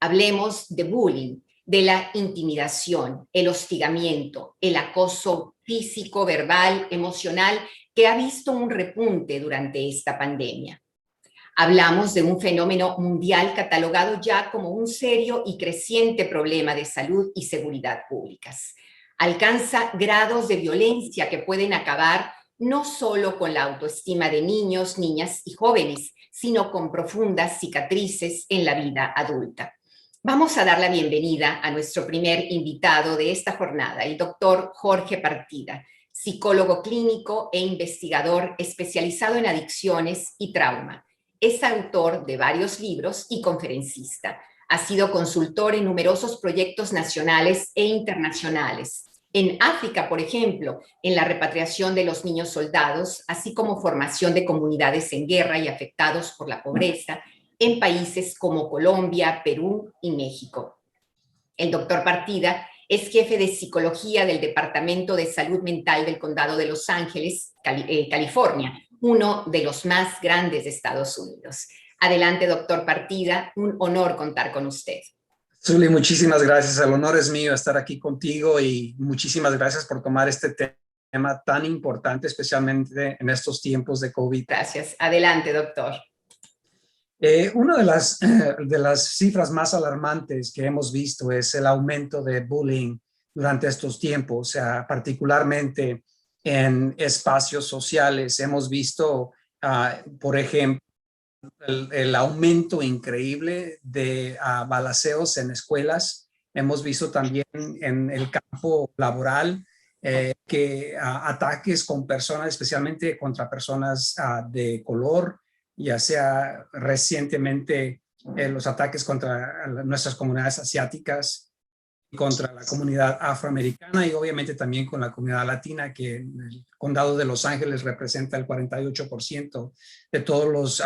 Hablemos de bullying, de la intimidación, el hostigamiento, el acoso físico, verbal, emocional, que ha visto un repunte durante esta pandemia. Hablamos de un fenómeno mundial catalogado ya como un serio y creciente problema de salud y seguridad públicas. Alcanza grados de violencia que pueden acabar no solo con la autoestima de niños, niñas y jóvenes, sino con profundas cicatrices en la vida adulta. Vamos a dar la bienvenida a nuestro primer invitado de esta jornada, el doctor Jorge Partida, psicólogo clínico e investigador especializado en adicciones y trauma. Es autor de varios libros y conferencista. Ha sido consultor en numerosos proyectos nacionales e internacionales. En África, por ejemplo, en la repatriación de los niños soldados, así como formación de comunidades en guerra y afectados por la pobreza, en países como Colombia, Perú y México. El doctor Partida es jefe de psicología del Departamento de Salud Mental del Condado de Los Ángeles, California, uno de los más grandes de Estados Unidos. Adelante, doctor Partida, un honor contar con usted. Zuli, muchísimas gracias. El honor es mío estar aquí contigo y muchísimas gracias por tomar este tema tan importante, especialmente en estos tiempos de COVID. Gracias. Adelante, doctor. Una de las cifras más alarmantes que hemos visto es el aumento de bullying durante estos tiempos, o sea, particularmente en espacios sociales. Hemos visto, por ejemplo, el aumento increíble de balaceos en escuelas. Hemos visto también en el campo laboral que ataques con personas, especialmente contra personas de color, ya sea recientemente los ataques contra nuestras comunidades asiáticas, contra la comunidad afroamericana y obviamente también con la comunidad latina, que en el condado de Los Ángeles representa el 48% de todos los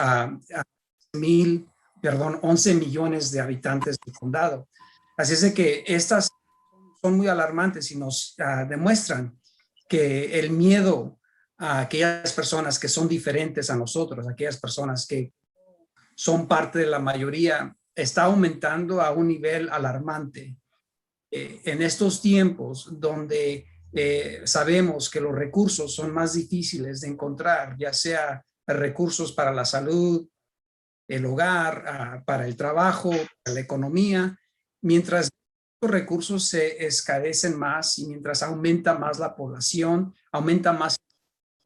11 millones de habitantes del condado. Así es de que estas son muy alarmantes y nos demuestran que el miedo a aquellas personas que son diferentes a nosotros, aquellas personas que son parte de la mayoría, está aumentando a un nivel alarmante. En estos tiempos donde sabemos que los recursos son más difíciles de encontrar, ya sea recursos para la salud, el hogar, para el trabajo, para la economía, mientras los recursos se escarecen más y mientras aumenta más la población, aumenta más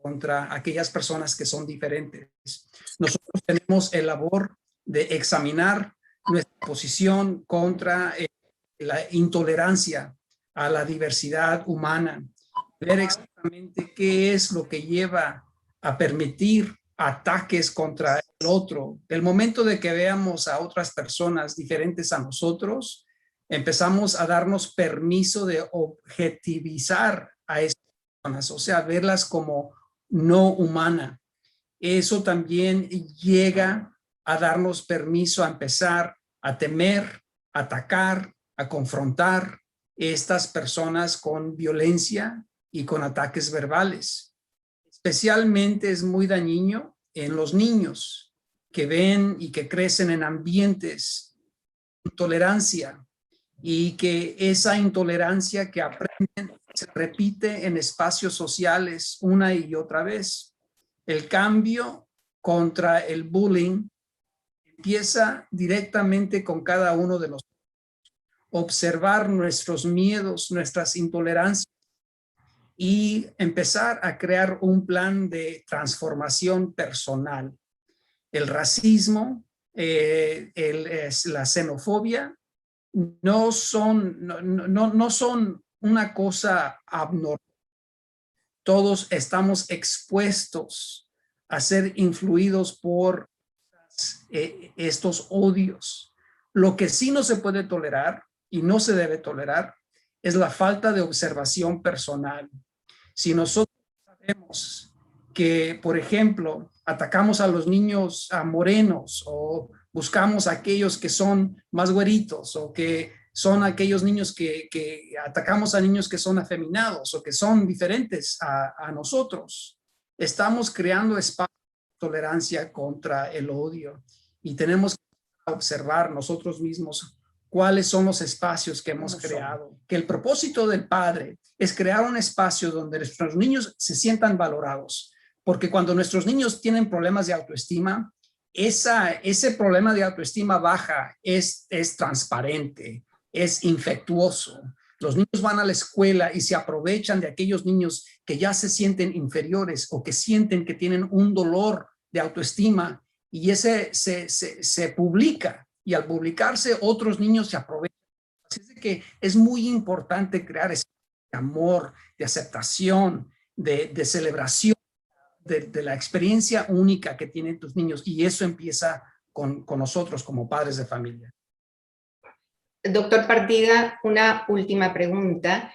contra aquellas personas que son diferentes. Nosotros tenemos el labor de examinar nuestra posición contra la intolerancia a la diversidad humana, ver exactamente qué es lo que lleva a permitir ataques contra el otro. El momento de que veamos a otras personas diferentes a nosotros, empezamos a darnos permiso de objetivizar a esas personas, o sea, verlas como no humana. Eso también llega a darnos permiso a empezar a temer, a atacar, a confrontar estas personas con violencia y con ataques verbales. Especialmente es muy dañino en los niños que ven y que crecen en ambientes de intolerancia y que esa intolerancia que aprenden se repite en espacios sociales una y otra vez. El cambio contra el bullying empieza directamente con cada uno de nosotros. Observar nuestros miedos, nuestras intolerancias y empezar a crear un plan de transformación personal. El racismo, la xenofobia no son una cosa abnormal. Todos estamos expuestos a ser influidos por estos odios. Lo que sí no se puede tolerar y no se debe tolerar es la falta de observación personal. Si nosotros sabemos que, por ejemplo, atacamos a los niños morenos o buscamos a aquellos que son más güeritos o que son aquellos niños que atacamos a niños que son afeminados o que son diferentes a nosotros, estamos creando espacio de tolerancia contra el odio y tenemos que observar nosotros mismos cuáles son los espacios que hemos creado, que el propósito del padre es crear un espacio donde nuestros niños se sientan valorados, porque cuando nuestros niños tienen problemas de autoestima, ese problema de autoestima baja es transparente, es infectuoso. Los niños van a la escuela y se aprovechan de aquellos niños que ya se sienten inferiores o que sienten que tienen un dolor de autoestima, y ese se publica, y al publicarse otros niños se aprovechan. Así es que es muy importante crear ese amor, de aceptación, de celebración de la experiencia única que tienen tus niños, y eso empieza con nosotros como padres de familia. Doctor Partida, una última pregunta.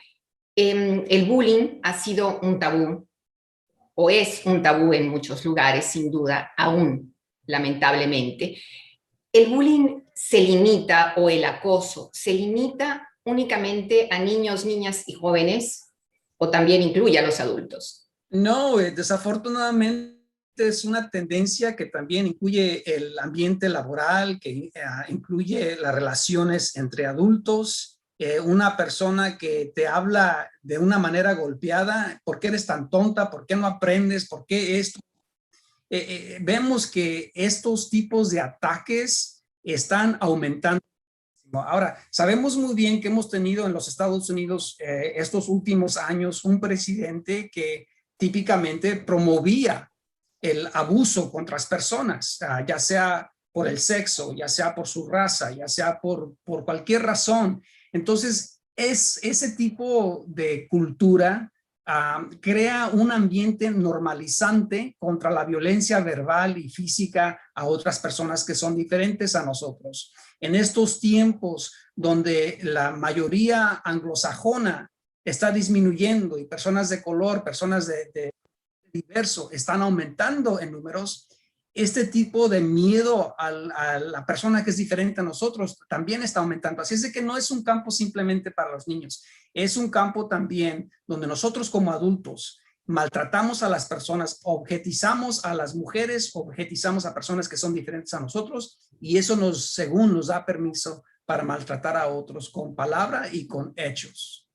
El bullying ha sido un tabú, o es un tabú en muchos lugares, sin duda, aún, lamentablemente. ¿El bullying se limita, o el acoso se limita únicamente a niños, niñas y jóvenes, o también incluye a los adultos? No, desafortunadamente es una tendencia que también incluye el ambiente laboral, que incluye las relaciones entre adultos. Una persona que te habla de una manera golpeada: ¿por qué eres tan tonta? ¿Por qué no aprendes? ¿Por qué esto? Vemos que estos tipos de ataques están aumentando. Ahora, sabemos muy bien que hemos tenido en los Estados Unidos estos últimos años un presidente que típicamente promovía el abuso contra las personas, ya sea por el sexo, ya sea por su raza, ya sea por cualquier razón. Entonces, ese tipo de cultura crea un ambiente normalizante contra la violencia verbal y física a otras personas que son diferentes a nosotros. En estos tiempos donde la mayoría anglosajona está disminuyendo y personas de color, personas de diverso están aumentando en números, este tipo de miedo a la persona que es diferente a nosotros también está aumentando. Así es de que no es un campo simplemente para los niños, es un campo también donde nosotros como adultos maltratamos a las personas, objetizamos a las mujeres, objetizamos a personas que son diferentes a nosotros, y eso según nos da permiso para maltratar a otros con palabra y con hechos.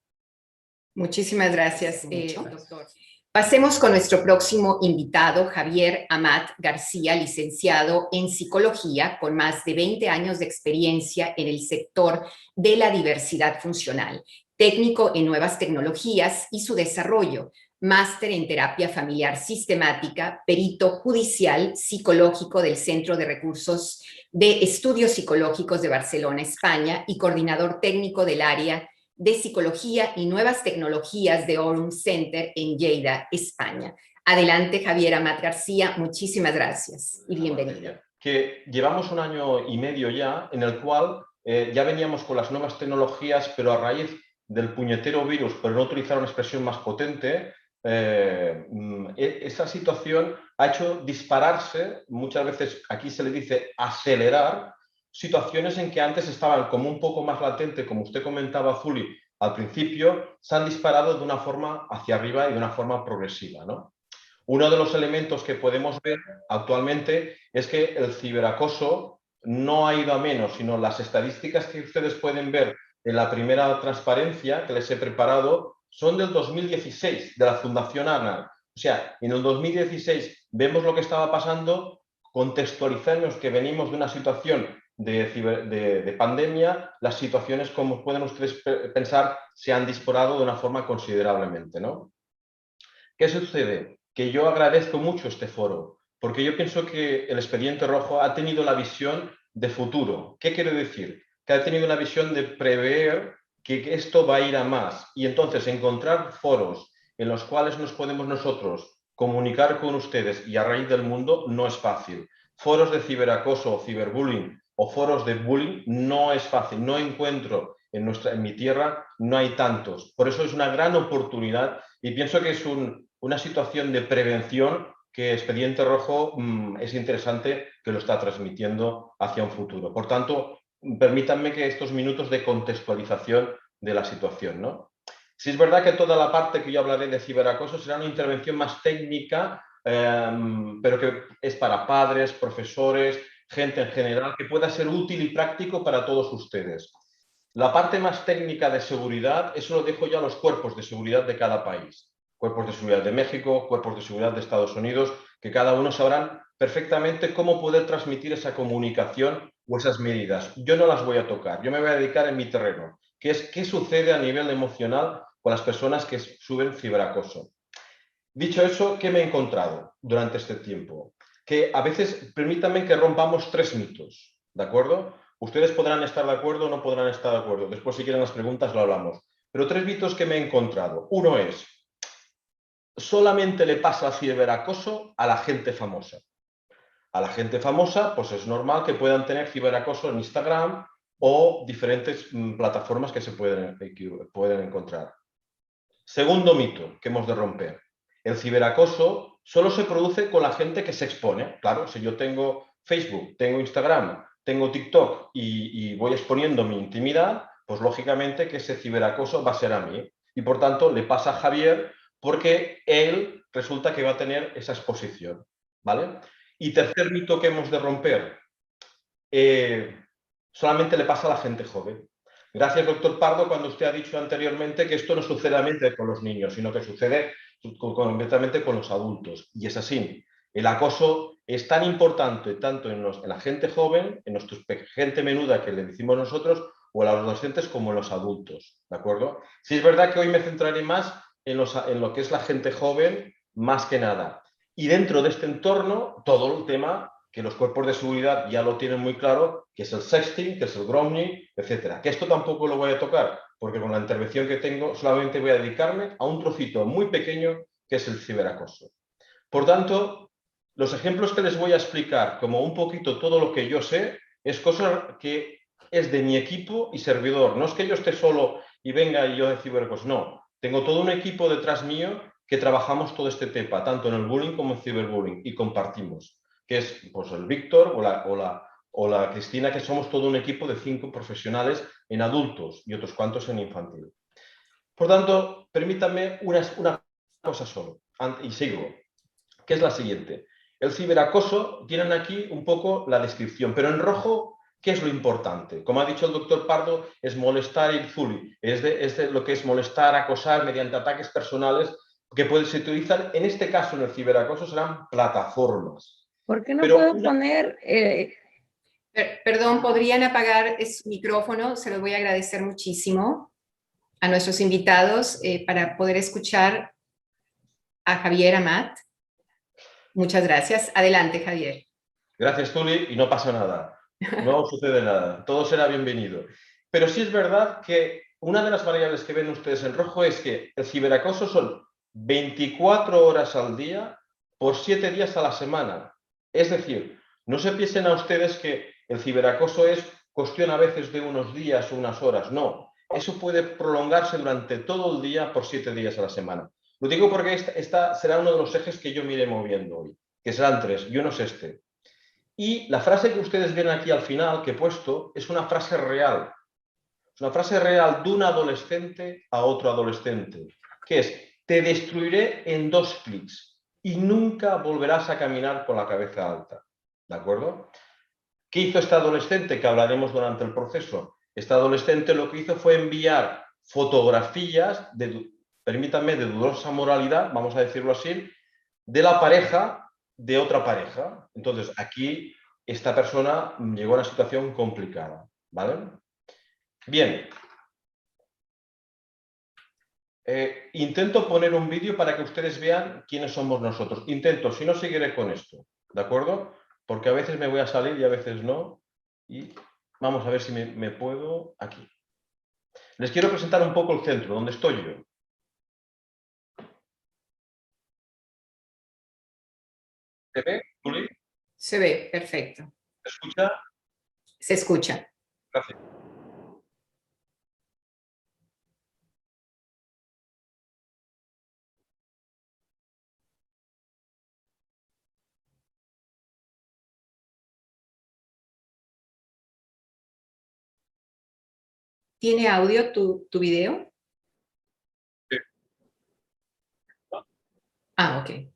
Muchísimas gracias, doctor. Pasemos con nuestro próximo invitado, Javier Amat García, licenciado en Psicología, con más de 20 años de experiencia en el sector de la diversidad funcional, técnico en nuevas tecnologías y su desarrollo, máster en terapia familiar sistemática, perito judicial psicológico del Centro de Recursos de Estudios Psicológicos de Barcelona, España, y coordinador técnico del área de Psicología y Nuevas Tecnologías de Aurum Center en Lleida, España. Adelante, Javier Amat García, muchísimas gracias y bienvenido. Que llevamos 1 año y medio ya en el cual ya veníamos con las nuevas tecnologías, pero a raíz del puñetero virus, por no utilizar una expresión más potente, esa situación ha hecho dispararse, muchas veces aquí se le dice acelerar, situaciones en que antes estaban como un poco más latente, como usted comentaba, Zuli, al principio, se han disparado de una forma hacia arriba y de una forma progresiva, ¿no? Uno de los elementos que podemos ver actualmente es que el ciberacoso no ha ido a menos, sino las estadísticas que ustedes pueden ver en la primera transparencia que les he preparado son del 2016, de la Fundación ANAR. O sea, en el 2016 vemos lo que estaba pasando, contextualizamos que venimos de una situación de pandemia, las situaciones, como pueden ustedes pensar, se han disparado de una forma considerablemente, ¿no? ¿Qué sucede? Que yo agradezco mucho este foro, porque yo pienso que el Expediente Rojo ha tenido la visión de futuro. ¿Qué quiere decir? Que ha tenido una visión de prever que esto va a ir a más, y entonces encontrar foros en los cuales nos podemos nosotros comunicar con ustedes y a raíz del mundo no es fácil. Foros de ciberacoso o ciberbullying o foros de bullying no es fácil, no encuentro en mi tierra, no hay tantos. Por eso es una gran oportunidad y pienso que es una situación de prevención que Expediente Rojo es interesante que lo está transmitiendo hacia un futuro. Por tanto, permítanme que estos minutos de contextualización de la situación, ¿no? Sí es verdad que toda la parte que yo hablaré de ciberacoso será una intervención más técnica, pero que es para padres, profesores, gente en general, que pueda ser útil y práctico para todos ustedes. La parte más técnica de seguridad, eso lo dejo ya a los cuerpos de seguridad de cada país. Cuerpos de seguridad de México, cuerpos de seguridad de Estados Unidos, que cada uno sabrán perfectamente cómo poder transmitir esa comunicación o esas medidas. Yo no las voy a tocar, yo me voy a dedicar en mi terreno, que es qué sucede a nivel emocional con las personas que suben ciberacoso. Dicho eso, ¿qué me he encontrado durante este tiempo? Que a veces, permítanme que rompamos 3 mitos, ¿de acuerdo? Ustedes podrán estar de acuerdo o no podrán estar de acuerdo. Después, si quieren las preguntas, lo hablamos. Pero 3 mitos que me he encontrado. Uno es, solamente le pasa el ciberacoso a la gente famosa. A la gente famosa, pues es normal que puedan tener ciberacoso en Instagram o diferentes plataformas que se pueden encontrar. Segundo mito que hemos de romper. El ciberacoso solo se produce con la gente que se expone. Claro, si yo tengo Facebook, tengo Instagram, tengo TikTok y voy exponiendo mi intimidad, pues lógicamente que ese ciberacoso va a ser a mí. Y por tanto le pasa a Javier porque él resulta que va a tener esa exposición. ¿Vale? Y tercer mito que hemos de romper. Solamente le pasa a la gente joven. Gracias, doctor Pardo, cuando usted ha dicho anteriormente que esto no sucede solamente con los niños, sino que sucede completamente con los adultos. Y es así. El acoso es tan importante tanto en la gente joven, en nuestra gente menuda que le decimos nosotros, o a los adolescentes como en los adultos. ¿De acuerdo? Sí es verdad que hoy me centraré más en lo que es la gente joven, más que nada. Y dentro de este entorno, todo el tema que los cuerpos de seguridad ya lo tienen muy claro, que es el sexting, que es el grooming, etcétera. Que esto tampoco lo voy a tocar, porque con la intervención que tengo solamente voy a dedicarme a un trocito muy pequeño que es el ciberacoso. Por tanto, los ejemplos que les voy a explicar, como un poquito todo lo que yo sé, es cosa que es de mi equipo y servidor. No es que yo esté solo y venga y yo de ciberacoso, no. Tengo todo un equipo detrás mío que trabajamos todo este tema, tanto en el bullying como en ciberbullying, y compartimos, que es pues, el Víctor o la Cristina, que somos todo un equipo de 5 profesionales en adultos y otros cuantos en infantil. Por tanto, permítanme una cosa solo, y sigo, que es la siguiente. El ciberacoso, tienen aquí un poco la descripción, pero en rojo, ¿qué es lo importante? Como ha dicho el doctor Pardo, es molestar y bullying, es de lo que es molestar, acosar mediante ataques personales que se utilizan, en este caso en el ciberacoso serán plataformas. ¿Por qué no Pero puedo poner? Perdón, ¿podrían apagar su micrófono? Se los voy a agradecer muchísimo a nuestros invitados para poder escuchar a Javier Amat. Muchas gracias. Adelante, Javier. Gracias, Tuli, y no pasa nada. No sucede nada. Todo será bienvenido. Pero sí es verdad que una de las variables que ven ustedes en rojo es que el ciberacoso son 24 horas al día por 7 días a la semana. Es decir, no se piensen a ustedes que el ciberacoso es cuestión a veces de unos días o unas horas. No, eso puede prolongarse durante todo el día por 7 días a la semana. Lo digo porque esta será uno de los ejes que yo me iré moviendo hoy, que serán 3, y uno es este. Y la frase que ustedes ven aquí al final, que he puesto, es una frase real. Es una frase real de un adolescente a otro adolescente, que es, te destruiré en 2 clics y nunca volverás a caminar con la cabeza alta. ¿De acuerdo? ¿Qué hizo este adolescente? Que hablaremos durante el proceso. Este adolescente lo que hizo fue enviar fotografías, permítanme, de dudosa moralidad, vamos a decirlo así, de la pareja de otra pareja. Entonces, aquí esta persona llegó a una situación complicada, ¿vale? Bien. Intento poner un vídeo para que ustedes vean quiénes somos nosotros. Intento, si no, seguiré con esto, ¿de acuerdo? Porque a veces me voy a salir y a veces no. Y vamos a ver si me puedo aquí. Les quiero presentar un poco el centro, donde estoy yo. ¿Se ve, Juli? Se ve, perfecto. ¿Se escucha? Se escucha. Gracias. ¿Tiene audio tu video? Sí. Ah, ok.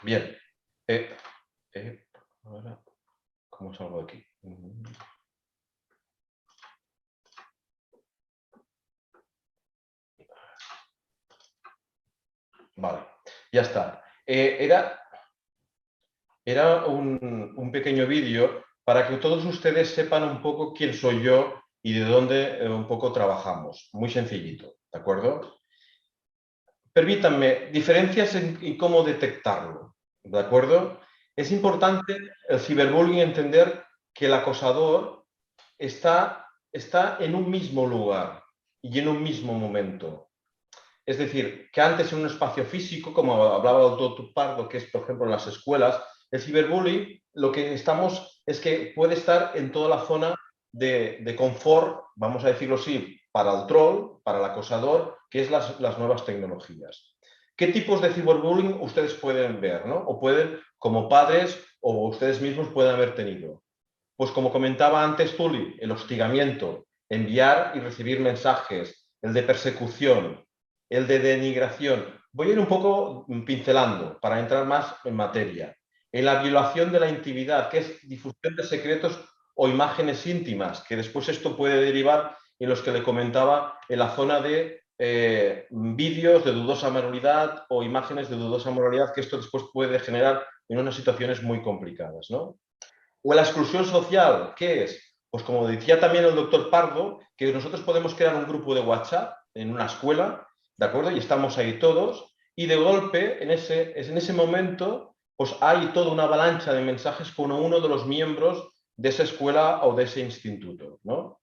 Bien. Ahora, ¿cómo salgo de aquí? Vale, ya está. Era un pequeño vídeo para que todos ustedes sepan un poco quién soy yo y de dónde un poco trabajamos. Muy sencillito, ¿de acuerdo? Permítanme, diferencias en cómo detectarlo, ¿de acuerdo? Es importante el ciberbullying entender que el acosador está en un mismo lugar y en un mismo momento. Es decir, que antes en un espacio físico, como hablaba el doctor Pardo, que es, por ejemplo, en las escuelas, el ciberbullying, lo que estamos es que puede estar en toda la zona de confort, vamos a decirlo así, para el troll, para el acosador, que es las nuevas tecnologías. ¿Qué tipos de ciberbullying ustedes pueden ver, ¿no? O pueden, como padres, o ustedes mismos pueden haber tenido? Pues como comentaba antes Zuli, el hostigamiento, enviar y recibir mensajes, el de persecución, el de denigración. Voy a ir un poco pincelando para entrar más en materia. En la violación de la intimidad, que es difusión de secretos o imágenes íntimas, que después esto puede derivar en los que le comentaba en la zona de vídeos de dudosa moralidad o imágenes de dudosa moralidad, que esto después puede generar en unas situaciones muy complicadas, ¿no? O la exclusión social, ¿qué es? Pues como decía también el doctor Pardo, que nosotros podemos crear un grupo de WhatsApp en una escuela, ¿de acuerdo? Y estamos ahí todos, y de golpe, en ese momento, pues hay toda una avalancha de mensajes con uno de los miembros de esa escuela o de ese instituto, ¿no?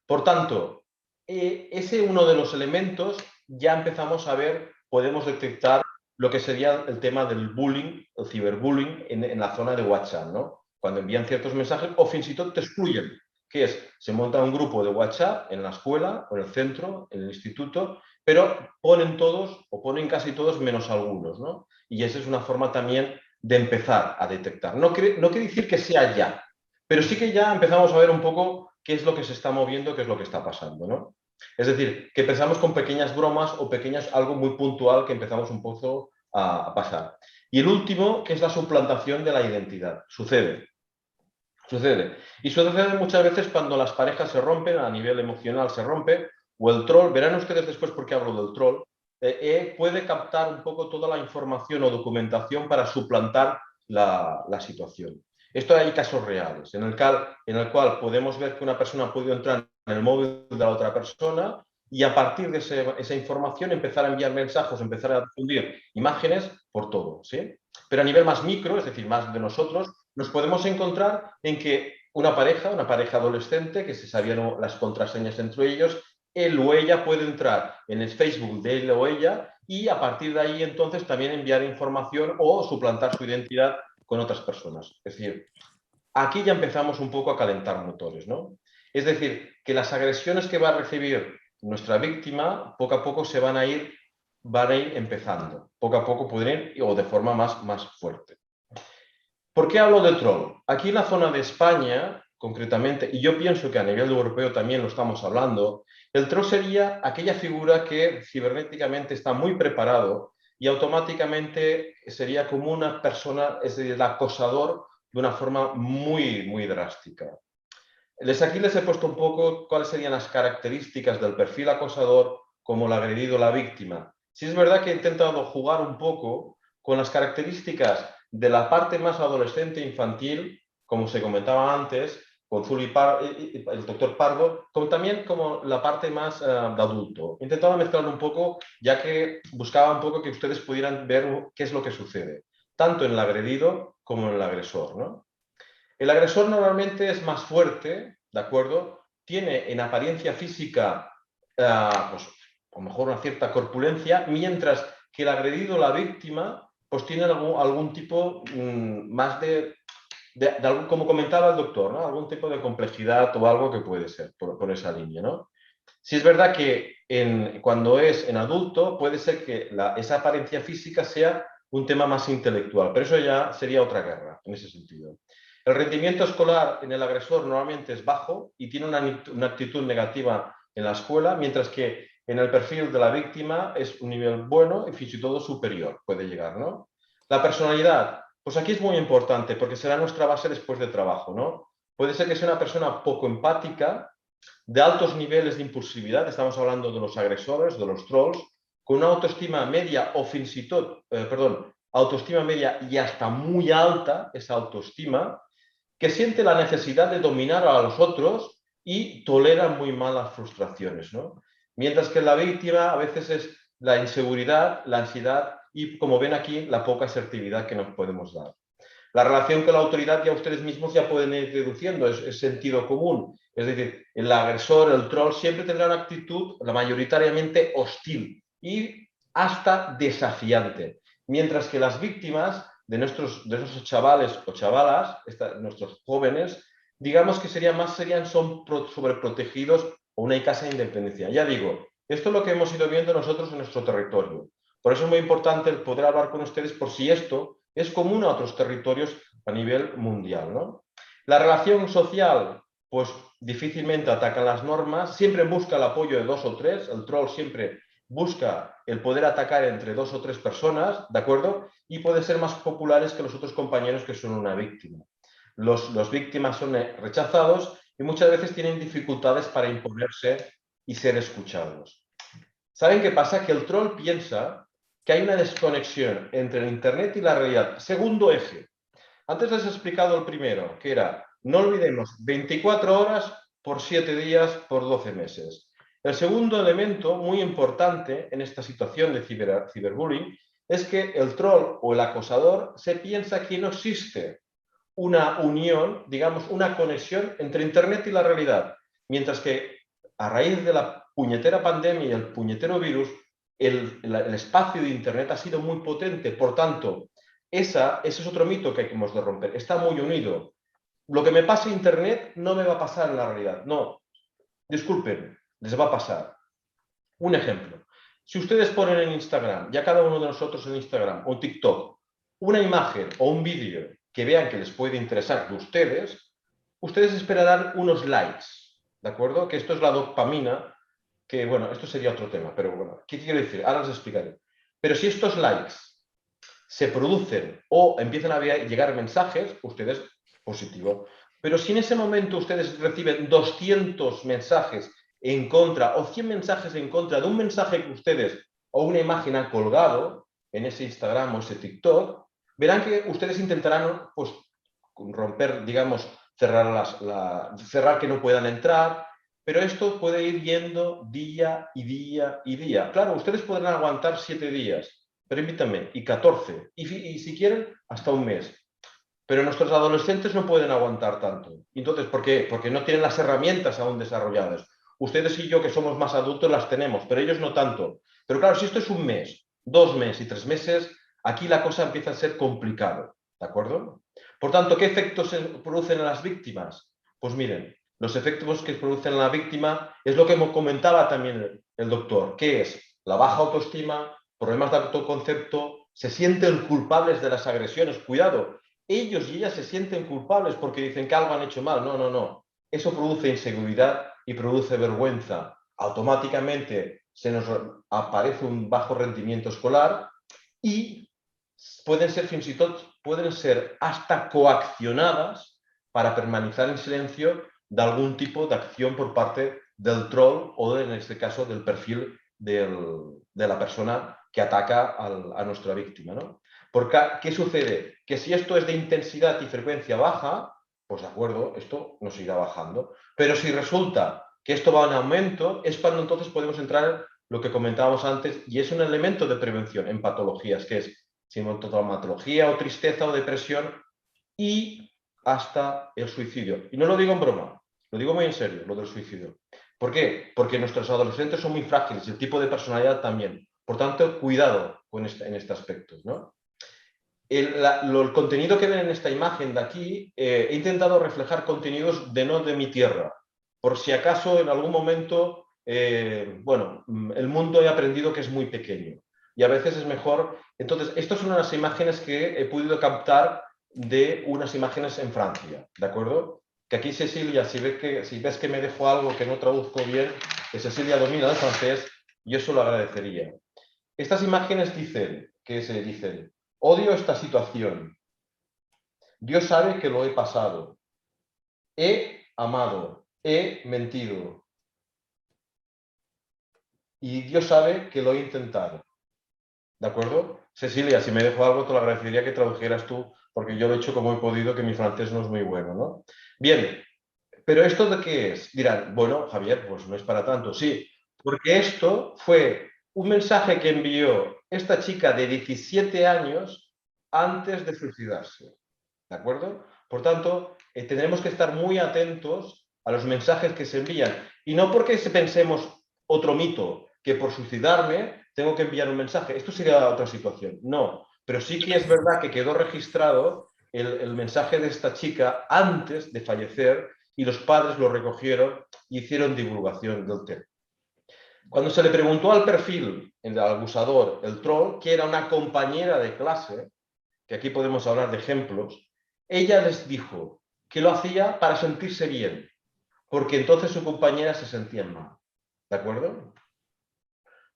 Por tanto, ese uno de los elementos ya empezamos a ver, podemos detectar lo que sería el tema del bullying, el ciberbullying en la zona de WhatsApp, ¿no? Cuando envían ciertos mensajes o fins i tot te excluyen, que es, se monta un grupo de WhatsApp en la escuela, o en el centro, en el instituto, pero ponen todos o ponen casi todos menos algunos, ¿no? Y esa es una forma también de empezar a detectar. No quiere decir que sea ya, pero sí que ya empezamos a ver un poco qué es lo que se está moviendo, qué es lo que está pasando, ¿no? Es decir, que empezamos con pequeñas bromas o algo muy puntual que empezamos un poco a pasar. Y el último, que es la suplantación de la identidad. Sucede. Y sucede muchas veces cuando las parejas se rompen, a nivel emocional se rompe, o el troll, verán ustedes después por qué hablo del troll, puede captar un poco toda la información o documentación para suplantar la situación. Esto hay casos reales, en el cual podemos ver que una persona ha podido entrar en el móvil de la otra persona y a partir de esa información empezar a enviar mensajes, empezar a difundir imágenes por todo, ¿sí? Pero a nivel más micro, es decir, más de nosotros, nos podemos encontrar en que una pareja adolescente, que se sabían las contraseñas entre ellos, él o ella puede entrar en el Facebook de él o ella y a partir de ahí entonces también enviar información o suplantar su identidad con otras personas. Es decir, aquí ya empezamos un poco a calentar motores, ¿no? Es decir, que las agresiones que va a recibir nuestra víctima poco a poco van a ir empezando. Poco a poco pueden ir o de forma más fuerte. ¿Por qué hablo de troll? Aquí en la zona de España, concretamente, y yo pienso que a nivel europeo también lo estamos hablando, el troll sería aquella figura que cibernéticamente está muy preparado y automáticamente sería como una persona, es decir, el acosador de una forma muy drástica. Aquí les he puesto un poco cuáles serían las características del perfil acosador como el agredido o la víctima. Sí es verdad que he intentado jugar un poco con las características de la parte más adolescente infantil, como se comentaba antes, con el doctor Pardo, como también como la parte más de adulto. He intentado mezclarlo un poco, ya que buscaba un poco que ustedes pudieran ver qué es lo que sucede, tanto en el agredido como en el agresor, ¿no? El agresor normalmente es más fuerte, ¿de acuerdo? Tiene en apariencia física, pues, a lo mejor una cierta corpulencia, mientras que el agredido, la víctima, pues tiene algún tipo más como comentaba el doctor, ¿no? Algún tipo de complejidad o algo que puede ser por esa línea, ¿no? Sí es verdad que cuando es en adulto puede ser que esa apariencia física sea un tema más intelectual, pero eso ya sería otra guerra en ese sentido. El rendimiento escolar en el agresor normalmente es bajo y tiene una actitud negativa en la escuela, mientras que en el perfil de la víctima es un nivel bueno y fins i tot superior puede llegar, ¿no? La personalidad, pues aquí es muy importante porque será nuestra base después del trabajo, ¿no? Puede ser que sea una persona poco empática, de altos niveles de impulsividad, estamos hablando de los agresores, de los trolls, con una autoestima media o fins i tot, autoestima media y hasta muy alta, esa autoestima, que siente la necesidad de dominar a los otros y tolera muy mal las frustraciones, ¿no? Mientras que la víctima a veces es la inseguridad, la ansiedad y, como ven aquí, la poca asertividad que nos podemos dar. La relación con la autoridad ya ustedes mismos ya pueden ir deduciendo, es sentido común. Es decir, el agresor, el troll, siempre tendrá una actitud la mayoritariamente hostil y hasta desafiante. Mientras que las víctimas de nuestros chavales o chavalas, nuestros jóvenes, digamos que son sobreprotegidos o una escasa independencia. Ya digo, esto es lo que hemos ido viendo nosotros en nuestro territorio. Por eso es muy importante el poder hablar con ustedes por si esto es común a otros territorios a nivel mundial, ¿no? La relación social, pues difícilmente atacan las normas, siempre busca el apoyo de 2 o 3, el troll siempre busca el poder atacar entre 2 o 3 personas, ¿de acuerdo? Y puede ser más populares que los otros compañeros que son una víctima. Los víctimas son rechazados y muchas veces tienen dificultades para imponerse y ser escuchados. ¿Saben qué pasa? Que el troll piensa que hay una desconexión entre el Internet y la realidad. Segundo eje. Antes les he explicado el primero, que era, no olvidemos, 24 horas por 7 días por 12 meses. El segundo elemento muy importante en esta situación de ciberbullying es que el troll o el acosador se piensa que no existe una unión, digamos, una conexión entre Internet y la realidad. Mientras que a raíz de la puñetera pandemia y el puñetero virus, el espacio de Internet ha sido muy potente. Por tanto, ese es otro mito que hemos de romper. Está muy unido. Lo que me pasa en Internet no me va a pasar en la realidad. No, disculpen, les va a pasar. Un ejemplo. Si ustedes ponen en Instagram, ya cada uno de nosotros en Instagram o TikTok, una imagen o un vídeo que vean que les puede interesar de ustedes esperarán unos likes, ¿de acuerdo? Que esto es la dopamina, que bueno, esto sería otro tema, pero bueno, ¿qué quiero decir? Ahora les explicaré. Pero si estos likes se producen o empiezan a llegar mensajes, ustedes, positivo. Pero si en ese momento ustedes reciben 200 mensajes en contra o 100 mensajes en contra de un mensaje que ustedes o una imagen han colgado en ese Instagram o ese TikTok, verán que ustedes intentarán pues, romper, digamos, cerrar que no puedan entrar, pero esto puede ir yendo día y día y día. Claro, ustedes podrán aguantar 7 días, permítanme, y 14, y si quieren, hasta un mes. Pero nuestros adolescentes no pueden aguantar tanto. Entonces, ¿por qué? Porque no tienen las herramientas aún desarrolladas. Ustedes y yo, que somos más adultos, las tenemos, pero ellos no tanto. Pero claro, si esto es un mes, 2 meses y 3 meses, aquí la cosa empieza a ser complicado, ¿de acuerdo? Por tanto, ¿qué efectos se producen en las víctimas? Pues miren, los efectos que producen en la víctima es lo que comentaba también el doctor, que es la baja autoestima, problemas de autoconcepto, se sienten culpables de las agresiones. Cuidado, ellos y ellas se sienten culpables porque dicen que algo han hecho mal. No, no, no. Eso produce inseguridad y produce vergüenza. Automáticamente se nos aparece un bajo rendimiento escolar y pueden ser fins i tot, pueden ser hasta coaccionadas para permanecer en silencio de algún tipo de acción por parte del troll o, en este caso, del perfil de la persona que ataca a nuestra víctima, ¿no? Porque, ¿qué sucede? Que si esto es de intensidad y frecuencia baja, pues de acuerdo, esto nos irá bajando. Pero si resulta que esto va en aumento, es cuando entonces podemos entrar en lo que comentábamos antes, y es un elemento de prevención en patologías, que es sintomatología o tristeza o depresión y hasta el suicidio. Y no lo digo en broma, lo digo muy en serio, lo del suicidio. ¿Por qué? Porque nuestros adolescentes son muy frágiles y el tipo de personalidad también. Por tanto, cuidado en este aspecto, ¿no? El contenido que ven en esta imagen de aquí, he intentado reflejar contenidos no de mi tierra. Por si acaso en algún momento, bueno, el mundo he aprendido que es muy pequeño y a veces es mejor. Entonces, estas son unas imágenes que he podido captar de unas imágenes en Francia, ¿de acuerdo? Que aquí Cecilia, si ves que me dejo algo que no traduzco bien, que Cecilia domina el francés, yo eso lo agradecería. Estas imágenes dicen, ¿qué se dicen? Odio esta situación. Dios sabe que lo he pasado. He amado. He mentido. Y Dios sabe que lo he intentado. ¿De acuerdo? Cecilia, si me dejo algo, te lo agradecería que tradujeras tú, porque yo lo he hecho como he podido, que mi francés no es muy bueno, ¿no? Bien, pero ¿esto de qué es? Dirán, bueno, Javier, pues no es para tanto. Sí, porque esto fue un mensaje que envió esta chica de 17 años antes de suicidarse. ¿De acuerdo? Por tanto, tendremos que estar muy atentos a los mensajes que se envían. Y no porque pensemos otro mito, que por suicidarme tengo que enviar un mensaje. Esto sería otra situación. No, pero sí que es verdad que quedó registrado el mensaje de esta chica antes de fallecer y los padres lo recogieron y hicieron divulgación del tema. Cuando se le preguntó al perfil, al abusador, el troll, que era una compañera de clase, que aquí podemos hablar de ejemplos, ella les dijo que lo hacía para sentirse bien, porque entonces su compañera se sentía mal. ¿De acuerdo?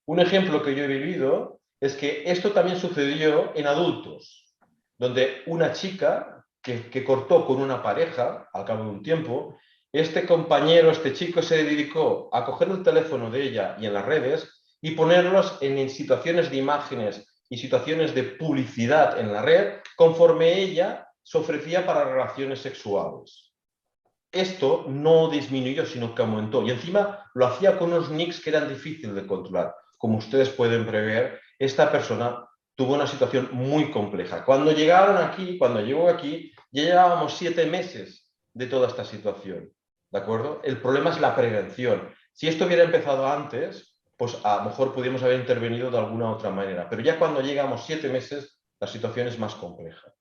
Un ejemplo que yo he vivido es que esto también sucedió en adultos, donde una chica que cortó con una pareja al cabo de un tiempo, este compañero, este chico se dedicó a coger el teléfono de ella y en las redes y ponerlos en situaciones de imágenes y situaciones de publicidad en la red conforme ella se ofrecía para relaciones sexuales. Esto no disminuyó, sino que aumentó. Y encima lo hacía con unos nicks que eran difíciles de controlar. Como ustedes pueden prever, esta persona tuvo una situación muy compleja. Cuando llegó aquí, ya llevábamos 7 meses de toda esta situación. ¿De acuerdo? El problema es la prevención. Si esto hubiera empezado antes, pues a lo mejor pudimos haber intervenido de alguna otra manera. Pero ya cuando llegamos 7 meses, la situación es más compleja.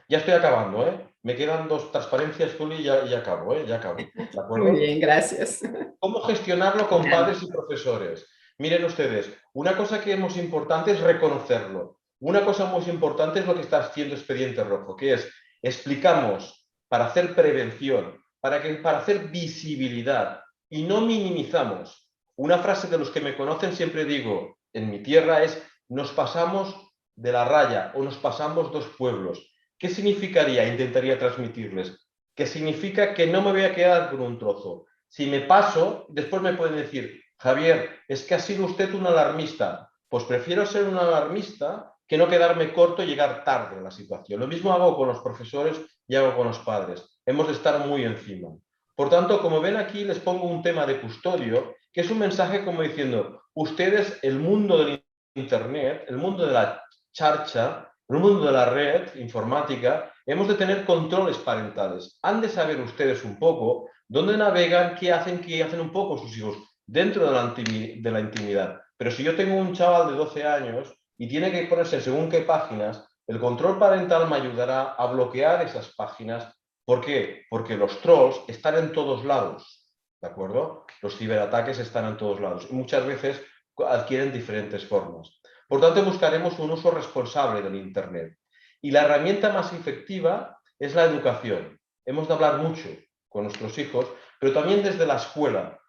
Ya estoy acabando, ¿eh? Me quedan 2 transparencias, Juli, y ya acabo, ¿eh? Ya acabo. ¿De Muy acuerdo? bien, gracias. ¿Cómo gestionarlo con padres y profesores? Miren ustedes, una cosa que es importante es reconocerlo. Una cosa muy importante es lo que está haciendo Expediente Rojo, que es explicamos para hacer prevención, para hacer visibilidad y no minimizamos. Una frase de los que me conocen siempre digo, en mi tierra es, nos pasamos de la raya o nos pasamos 2 pueblos. ¿Qué significaría? Intentaría transmitirles. Que significa que no me voy a quedar con un trozo. Si me paso, después me pueden decir, Javier, es que ha sido usted un alarmista. Pues prefiero ser un alarmista que no quedarme corto y llegar tarde a la situación. Lo mismo hago con los profesores y hago con los padres. Hemos de estar muy encima. Por tanto, como ven aquí, les pongo un tema de custodio, que es un mensaje como diciendo, ustedes, el mundo del Internet, el mundo de la charcha, el mundo de la red informática, hemos de tener controles parentales. Han de saber ustedes un poco dónde navegan, qué hacen un poco sus hijos dentro de la intimidad. Pero si yo tengo un chaval de 12 años y tiene que ponerse según qué páginas, el control parental me ayudará a bloquear esas páginas. ¿Por qué? Porque los trolls están en todos lados, ¿de acuerdo? Los ciberataques están en todos lados y muchas veces adquieren diferentes formas. Por tanto, buscaremos un uso responsable del Internet. Y la herramienta más efectiva es la educación. Hemos de hablar mucho con nuestros hijos, pero también desde la escuela.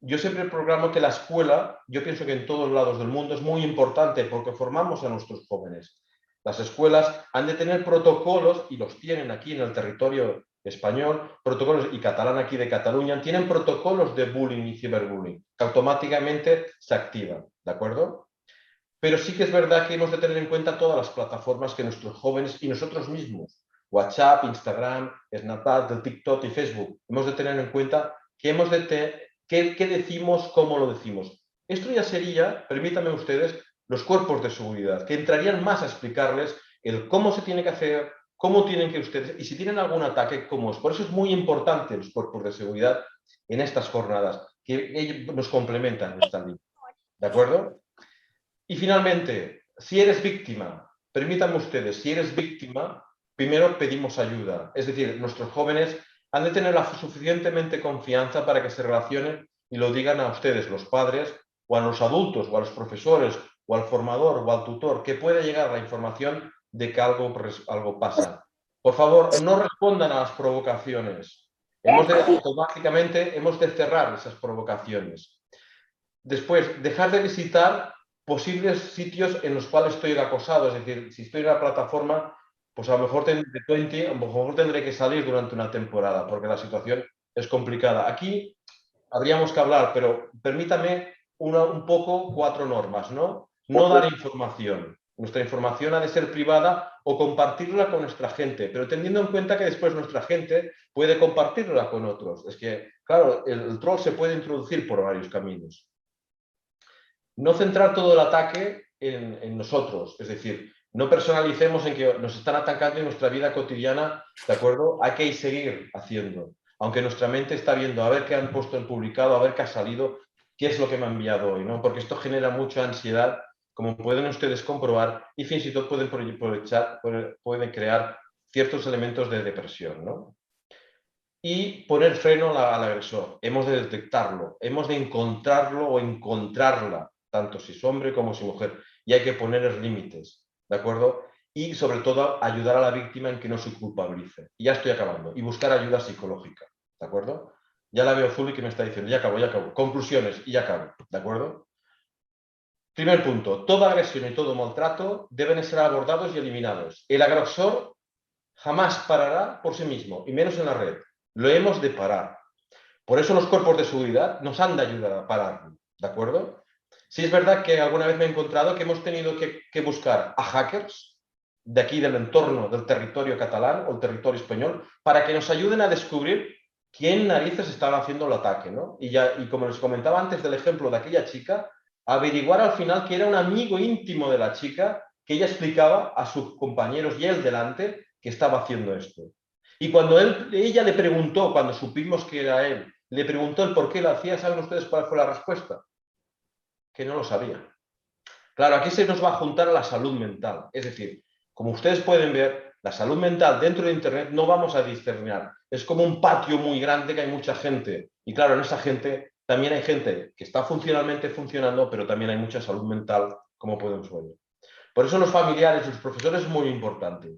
Yo siempre programo que la escuela, yo pienso que en todos lados del mundo es muy importante porque formamos a nuestros jóvenes. Las escuelas han de tener protocolos, y los tienen aquí en el territorio español, protocolos, y catalán aquí de Cataluña, tienen protocolos de bullying y ciberbullying, que automáticamente se activan, ¿de acuerdo? Pero sí que es verdad que hemos de tener en cuenta todas las plataformas que nuestros jóvenes y nosotros mismos, WhatsApp, Instagram, Snapchat, TikTok y Facebook, hemos de tener en cuenta que hemos de qué decimos, cómo lo decimos. Esto ya sería, permítanme ustedes, los cuerpos de seguridad, que entrarían más a explicarles el cómo se tiene que hacer, cómo tienen que ustedes, y si tienen algún ataque, cómo es. Por eso es muy importante los cuerpos de seguridad en estas jornadas, que ellos nos complementan en esta línea. ¿De acuerdo? Y finalmente, si eres víctima, permítanme ustedes, si eres víctima, primero pedimos ayuda. Es decir, nuestros jóvenes han de tener la suficientemente confianza para que se relacionen y lo digan a ustedes, los padres, o a los adultos, o a los profesores, o al formador, o al tutor, que pueda llegar la información de que algo pasa. Por favor, no respondan a las provocaciones. Automáticamente hemos de cerrar esas provocaciones. Después, dejar de visitar posibles sitios en los cuales estoy acosado. Es decir, si estoy en una plataforma, pues a lo mejor a lo mejor tendré que salir durante una temporada porque la situación es complicada. Aquí habríamos que hablar, pero permítame un poco 4 normas, ¿no? No dar información. Nuestra información ha de ser privada o compartirla con nuestra gente, pero teniendo en cuenta que después nuestra gente puede compartirla con otros. Es que, claro, el troll se puede introducir por varios caminos. No centrar todo el ataque en nosotros, es decir, no personalicemos en que nos están atacando en nuestra vida cotidiana, ¿de acuerdo? Hay que seguir haciendo, aunque nuestra mente está viendo a ver qué han puesto en publicado, a ver qué ha salido, qué es lo que me ha enviado hoy, ¿no? Porque esto genera mucha ansiedad, como pueden ustedes comprobar, y fins y tot pueden crear ciertos elementos de depresión, ¿no? Y poner freno al agresor. Hemos de detectarlo, hemos de encontrarlo o encontrarla, tanto si es hombre como si es mujer, y hay que poner límites, ¿de acuerdo? Y sobre todo ayudar a la víctima en que no se culpabilice. Y ya estoy acabando. Y buscar ayuda psicológica, ¿de acuerdo? Ya la veo Zuli que me está diciendo, ya acabo, ya acabo. Conclusiones y ya acabo, ¿de acuerdo? Primer punto, toda agresión y todo maltrato deben ser abordados y eliminados. El agresor jamás parará por sí mismo, y menos en la red. Lo hemos de parar. Por eso los cuerpos de seguridad nos han de ayudar a pararlo, ¿de acuerdo? Sí es verdad que alguna vez me he encontrado que hemos tenido que buscar a hackers de aquí del entorno del territorio catalán o el territorio español para que nos ayuden a descubrir quién narices estaba haciendo el ataque, ¿no? Y como les comentaba antes del ejemplo de aquella chica, averiguar al final que era un amigo íntimo de la chica que ella explicaba a sus compañeros y él delante que estaba haciendo esto. Y cuando ella le preguntó, cuando supimos que era él, le preguntó el por qué lo hacía, ¿saben ustedes cuál fue la respuesta? Que no lo sabía. Claro, aquí se nos va a juntar la salud mental. Es decir, como ustedes pueden ver, la salud mental dentro de Internet no vamos a discernir. Es como un patio muy grande que hay mucha gente. Y claro, en esa gente también hay gente que está funcionalmente funcionando, pero también hay mucha salud mental, como podemos ver. Por eso los familiares, los profesores es muy importante.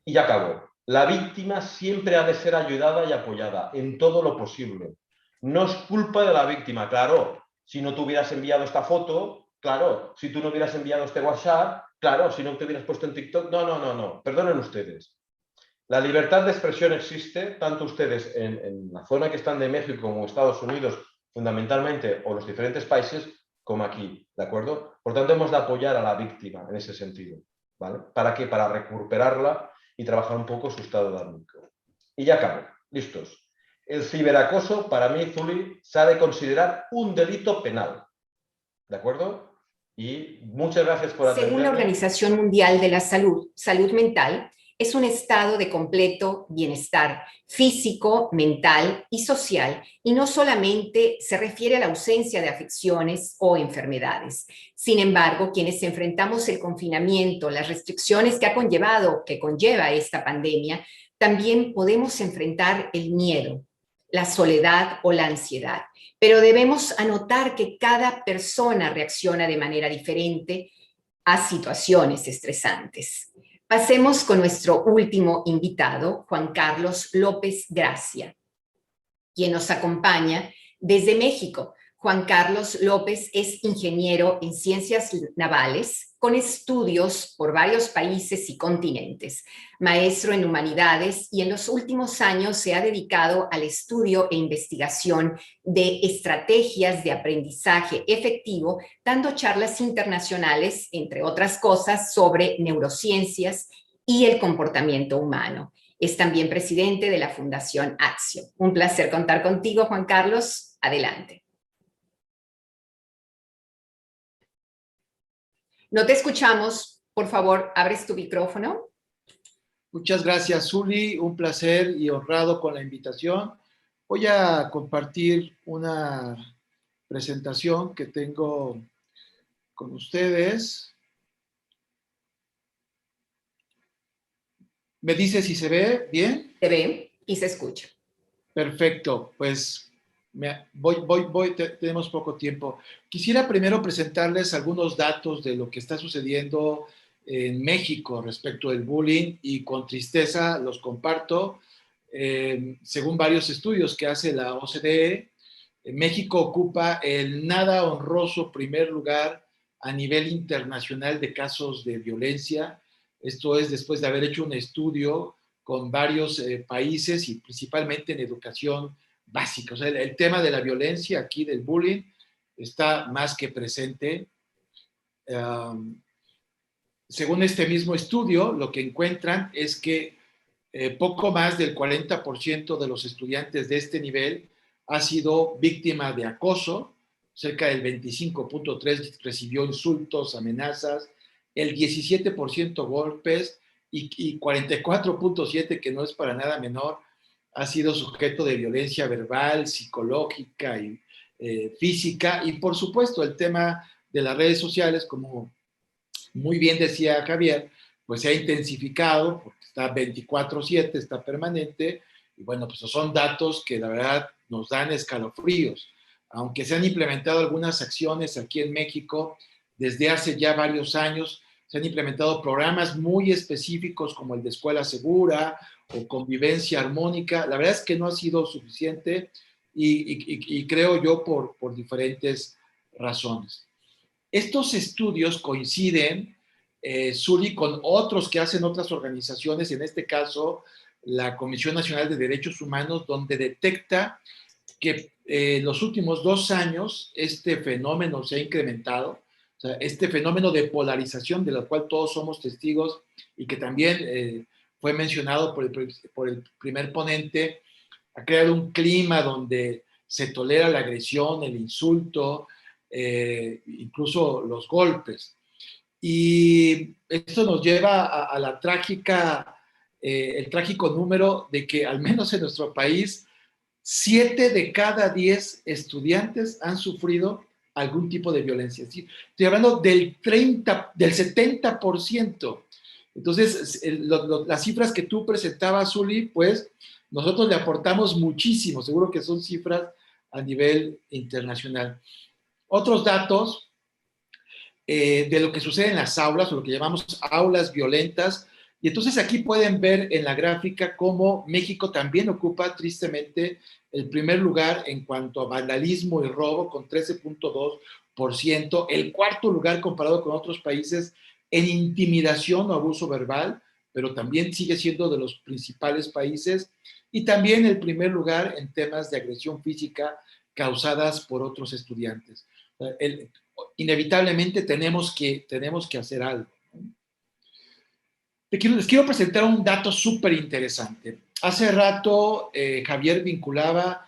Y ya acabo. La víctima siempre ha de ser ayudada y apoyada en todo lo posible. No es culpa de la víctima, claro. Si no te hubieras enviado esta foto, claro. Si tú no hubieras enviado este WhatsApp, claro. Si no te hubieras puesto en TikTok, no. Perdonen ustedes. La libertad de expresión existe, tanto ustedes en la zona que están de México como Estados Unidos, fundamentalmente, o los diferentes países, como aquí, ¿de acuerdo? Por tanto, hemos de apoyar a la víctima en ese sentido, ¿vale? ¿Para qué? Para recuperarla y trabajar un poco su estado de ánimo. Y ya acabo, listos. El ciberacoso, para mí, Zuli, se ha de considerar un delito penal, ¿de acuerdo? Y muchas gracias por atenderme. Según la Organización Mundial de la Salud, salud mental es un estado de completo bienestar físico, mental y social, y no solamente se refiere a la ausencia de afecciones o enfermedades. Sin embargo, quienes enfrentamos el confinamiento, las restricciones que conlleva esta pandemia, también podemos enfrentar el miedo, la soledad o la ansiedad. Pero debemos anotar que cada persona reacciona de manera diferente a situaciones estresantes. Pasemos con nuestro último invitado, Juan Carlos López Gracia, quien nos acompaña desde México. Juan Carlos López es ingeniero en ciencias navales con estudios por varios países y continentes, maestro en humanidades, y en los últimos años se ha dedicado al estudio e investigación de estrategias de aprendizaje efectivo, dando charlas internacionales, entre otras cosas, sobre neurociencias y el comportamiento humano. Es también presidente de la Fundación Acción. Un placer contar contigo, Juan Carlos. Adelante. No te escuchamos. Por favor, abres tu micrófono. Muchas gracias, Zuli. Un placer y honrado con la invitación. Voy a compartir una presentación que tengo con ustedes. ¿Me dice si se ve bien? Se ve y se escucha. Perfecto, pues tenemos poco tiempo. Quisiera primero presentarles algunos datos de lo que está sucediendo en México respecto del bullying, y con tristeza los comparto. Según varios estudios que hace la OCDE, México ocupa el nada honroso primer lugar a nivel internacional de casos de violencia. Esto es después de haber hecho un estudio con varios países y principalmente en educación básica. O sea, el tema de la violencia aquí, del bullying, está más que presente. Según este mismo estudio, lo que encuentran es que poco más del 40% de los estudiantes de este nivel ha sido víctima de acoso, cerca del 25.3% recibió insultos, amenazas, el 17% golpes y 44.7%, que no es para nada menor, ha sido sujeto de violencia verbal, psicológica y física. Y por supuesto el tema de las redes sociales, como muy bien decía Javier, pues se ha intensificado, porque está 24/7, está permanente, y bueno, pues son datos que la verdad nos dan escalofríos. Aunque se han implementado algunas acciones aquí en México desde hace ya varios años, se han implementado programas muy específicos como el de Escuela Segura o Convivencia Armónica. La verdad es que no ha sido suficiente y creo yo por diferentes razones. Estos estudios coinciden, Zuli, con otros que hacen otras organizaciones, en este caso la Comisión Nacional de Derechos Humanos, donde detecta que en los últimos 2 años este fenómeno se ha incrementado, o sea, este fenómeno de polarización del cual todos somos testigos y que también fue mencionado por el primer ponente, ha creado un clima donde se tolera la agresión, el insulto, incluso los golpes. Y esto nos lleva a la trágica, el trágico número de que al menos en nuestro país 7 de cada 10 estudiantes han sufrido algún tipo de violencia. Estoy hablando del 70%. Entonces, las cifras que tú presentabas, Zuli, pues nosotros le aportamos muchísimo. Seguro que son cifras a nivel internacional. Otros datos de lo que sucede en las aulas, o lo que llamamos aulas violentas. Y entonces aquí pueden ver en la gráfica cómo México también ocupa tristemente el primer lugar en cuanto a vandalismo y robo, con 13.2%, el cuarto lugar comparado con otros países en intimidación o abuso verbal, pero también sigue siendo de los principales países, y también el primer lugar en temas de agresión física causadas por otros estudiantes. Inevitablemente tenemos que hacer algo. Les quiero presentar un dato súper interesante. Hace rato Javier vinculaba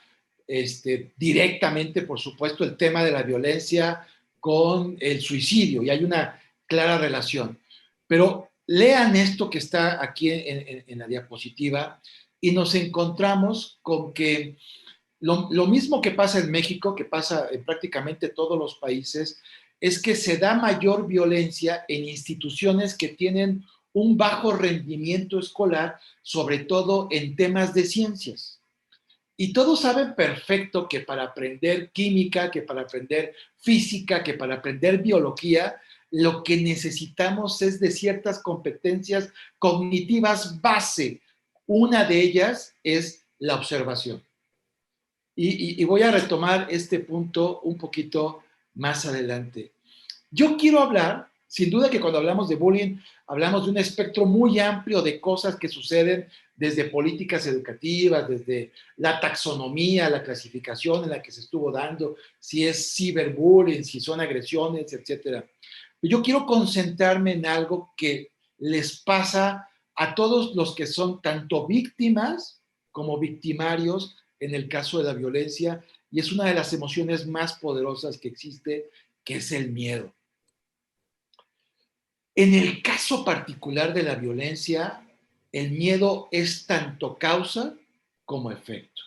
directamente, por supuesto, el tema de la violencia con el suicidio, y hay una clara relación. Pero lean esto que está aquí en la diapositiva y nos encontramos con que lo mismo que pasa en México, que pasa en prácticamente todos los países, es que se da mayor violencia en instituciones que tienen un bajo rendimiento escolar, sobre todo en temas de ciencias. Y todos saben perfecto que para aprender química, que para aprender física, que para aprender biología, lo que necesitamos es de ciertas competencias cognitivas base. Una de ellas es la observación. Y voy a retomar este punto un poquito más adelante. Yo quiero hablar, sin duda que cuando hablamos de bullying, hablamos de un espectro muy amplio de cosas que suceden desde políticas educativas, desde la taxonomía, la clasificación en la que se estuvo dando, si es ciberbullying, si son agresiones, etc. Yo quiero concentrarme en algo que les pasa a todos los que son tanto víctimas como victimarios en el caso de la violencia, y es una de las emociones más poderosas que existe, que es el miedo. En el caso particular de la violencia, el miedo es tanto causa como efecto.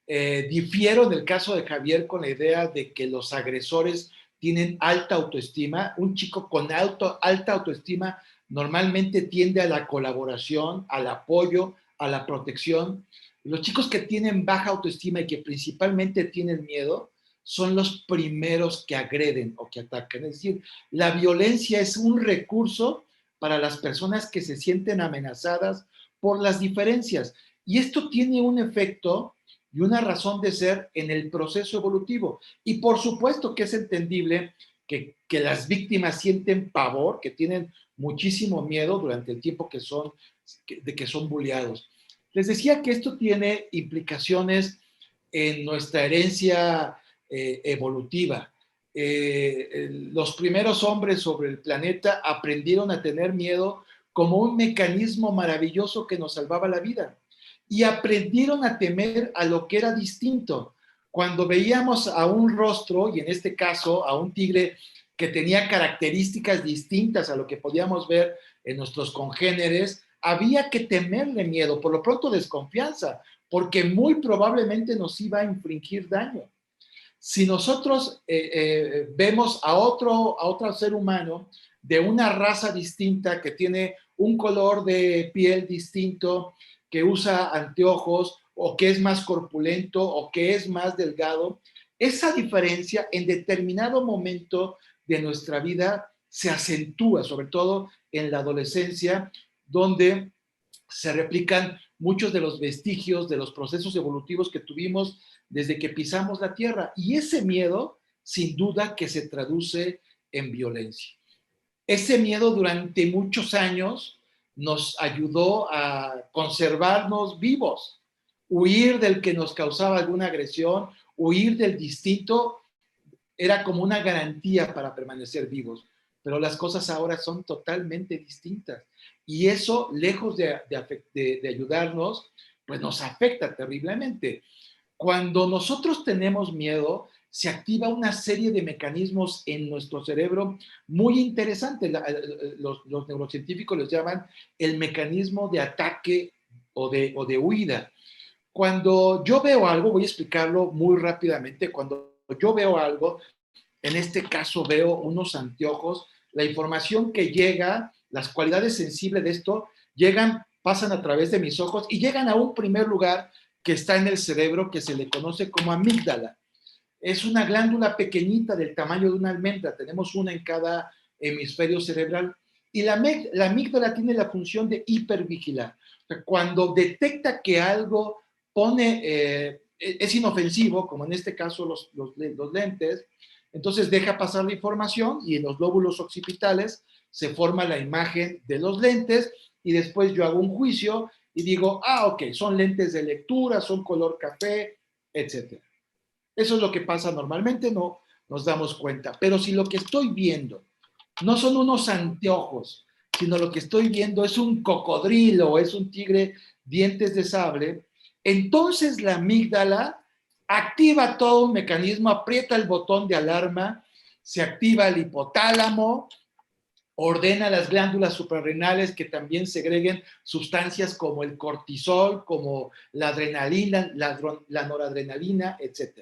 Difiero en el caso de Javier con la idea de que los agresores tienen alta autoestima. Un chico con alta autoestima normalmente tiende a la colaboración, al apoyo, a la protección. Los chicos que tienen baja autoestima y que principalmente tienen miedo son los primeros que agreden o que atacan. Es decir, la violencia es un recurso para las personas que se sienten amenazadas por las diferencias. Y esto tiene un efecto y una razón de ser en el proceso evolutivo. Y por supuesto que es entendible que las víctimas sienten pavor, que tienen muchísimo miedo durante el tiempo que son bulleados. Les decía que esto tiene implicaciones en nuestra herencia evolutiva. Los primeros hombres sobre el planeta aprendieron a tener miedo como un mecanismo maravilloso que nos salvaba la vida. Y aprendieron a temer a lo que era distinto. Cuando veíamos a un rostro, y en este caso a un tigre que tenía características distintas a lo que podíamos ver en nuestros congéneres, había que temerle miedo, por lo pronto desconfianza, porque muy probablemente nos iba a infligir daño. Si nosotros vemos a otro ser humano de una raza distinta, que tiene un color de piel distinto, que usa anteojos, o que es más corpulento, o que es más delgado, esa diferencia en determinado momento de nuestra vida se acentúa, sobre todo en la adolescencia, donde se replican muchos de los vestigios de los procesos evolutivos que tuvimos desde que pisamos la tierra. Y ese miedo, sin duda, que se traduce en violencia. Ese miedo durante muchos años nos ayudó a conservarnos vivos, huir del que nos causaba alguna agresión, huir del distinto, era como una garantía para permanecer vivos. Pero las cosas ahora son totalmente distintas. Y eso, lejos de ayudarnos, pues nos afecta terriblemente. Cuando nosotros tenemos miedo, se activa una serie de mecanismos en nuestro cerebro muy interesantes. Los neurocientíficos les llaman el mecanismo de ataque o de huida. Cuando yo veo algo, voy a explicarlo muy rápidamente, cuando yo veo algo, en este caso veo unos anteojos, la información que llega, las cualidades sensibles de esto, pasan a través de mis ojos y llegan a un primer lugar que está en el cerebro, que se le conoce como amígdala. Es una glándula pequeñita del tamaño de una almendra, tenemos una en cada hemisferio cerebral, y la amígdala tiene la función de hipervigilar. O sea, cuando detecta que algo es inofensivo, como en este caso los lentes, entonces deja pasar la información y en los lóbulos occipitales se forma la imagen de los lentes y después yo hago un juicio y digo, ok, son lentes de lectura, son color café, etc. Eso es lo que pasa normalmente, no nos damos cuenta. Pero si lo que estoy viendo no son unos anteojos, sino lo que estoy viendo es un cocodrilo o es un tigre dientes de sable, entonces la amígdala activa todo un mecanismo, aprieta el botón de alarma, se activa el hipotálamo, ordena a las glándulas suprarrenales que también segreguen sustancias como el cortisol, como la adrenalina, la noradrenalina, etc.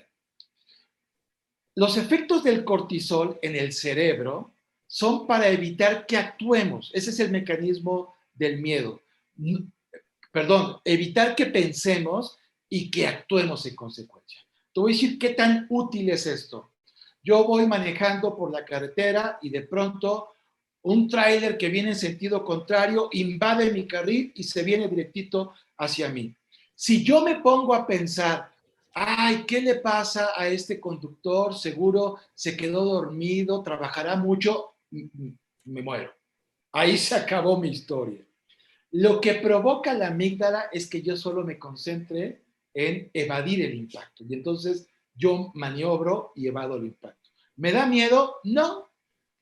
Los efectos del cortisol en el cerebro son para evitar que actuemos. Ese es el mecanismo del miedo. Perdón, evitar que pensemos y que actuemos en consecuencia. Te voy a decir qué tan útil es esto. Yo voy manejando por la carretera y de pronto un tráiler que viene en sentido contrario invade mi carril y se viene directito hacia mí. Si yo me pongo a pensar, ¿qué le pasa a este conductor? Seguro se quedó dormido, trabajará mucho, me muero. Ahí se acabó mi historia. Lo que provoca la amígdala es que yo solo me concentre en evadir el impacto. Y entonces yo maniobro y evado el impacto. ¿Me da miedo? No,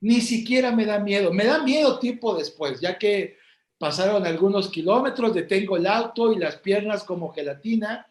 ni siquiera me da miedo. Me da miedo tiempo después, ya que pasaron algunos kilómetros, detengo el auto y las piernas como gelatina,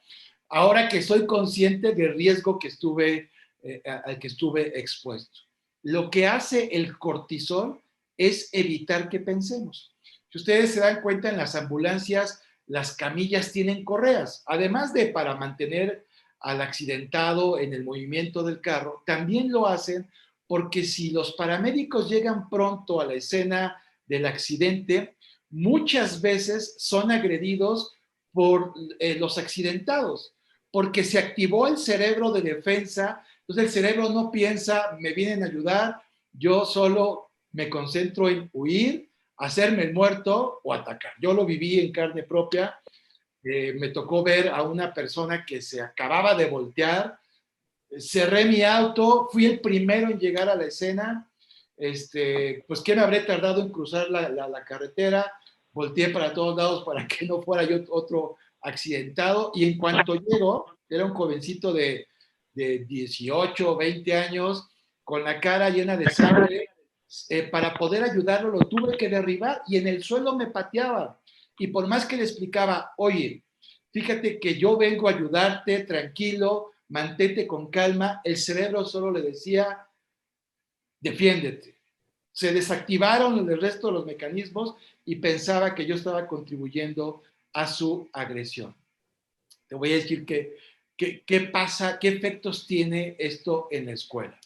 ahora que soy consciente del riesgo al que estuve expuesto. Lo que hace el cortisol es evitar que pensemos. Si ustedes se dan cuenta, en las ambulancias, las camillas tienen correas, además de para mantener al accidentado en el movimiento del carro, también lo hacen porque si los paramédicos llegan pronto a la escena del accidente, muchas veces son agredidos por los accidentados, porque se activó el cerebro de defensa, entonces el cerebro no piensa, me vienen a ayudar, yo solo me concentro en huir, hacerme el muerto o atacar. Yo lo viví en carne propia, me tocó ver a una persona que se acababa de voltear, cerré mi auto, fui el primero en llegar a la escena, pues que me habré tardado en cruzar la carretera, volteé para todos lados para que no fuera yo otro accidentado, y en cuanto llego, era un jovencito de 18 o 20 años, con la cara llena de sangre, para poder ayudarlo lo tuve que derribar y en el suelo me pateaba. Y por más que le explicaba, oye, fíjate que yo vengo a ayudarte, tranquilo, mantente con calma, el cerebro solo le decía, defiéndete. Se desactivaron el resto de los mecanismos y pensaba que yo estaba contribuyendo a su agresión. Te voy a decir qué pasa, qué efectos tiene esto en la escuela.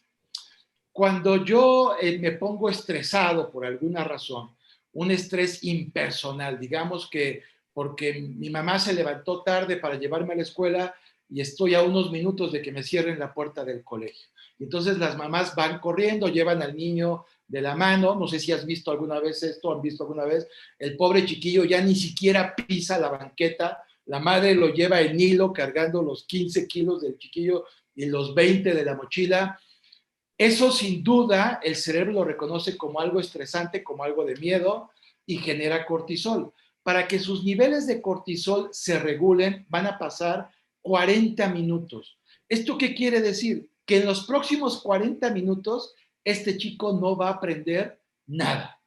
Cuando yo me pongo estresado por alguna razón, un estrés impersonal, digamos que porque mi mamá se levantó tarde para llevarme a la escuela y estoy a unos minutos de que me cierren la puerta del colegio. Y entonces las mamás van corriendo, llevan al niño de la mano, no sé si has visto alguna vez esto, han visto alguna vez, el pobre chiquillo ya ni siquiera pisa la banqueta, la madre lo lleva en hilo cargando los 15 kilos del chiquillo y los 20 de la mochila. Eso sin duda el cerebro lo reconoce como algo estresante, como algo de miedo y genera cortisol. Para que sus niveles de cortisol se regulen van a pasar 40 minutos. ¿Esto qué quiere decir? Que en los próximos 40 minutos este chico no va a aprender nada.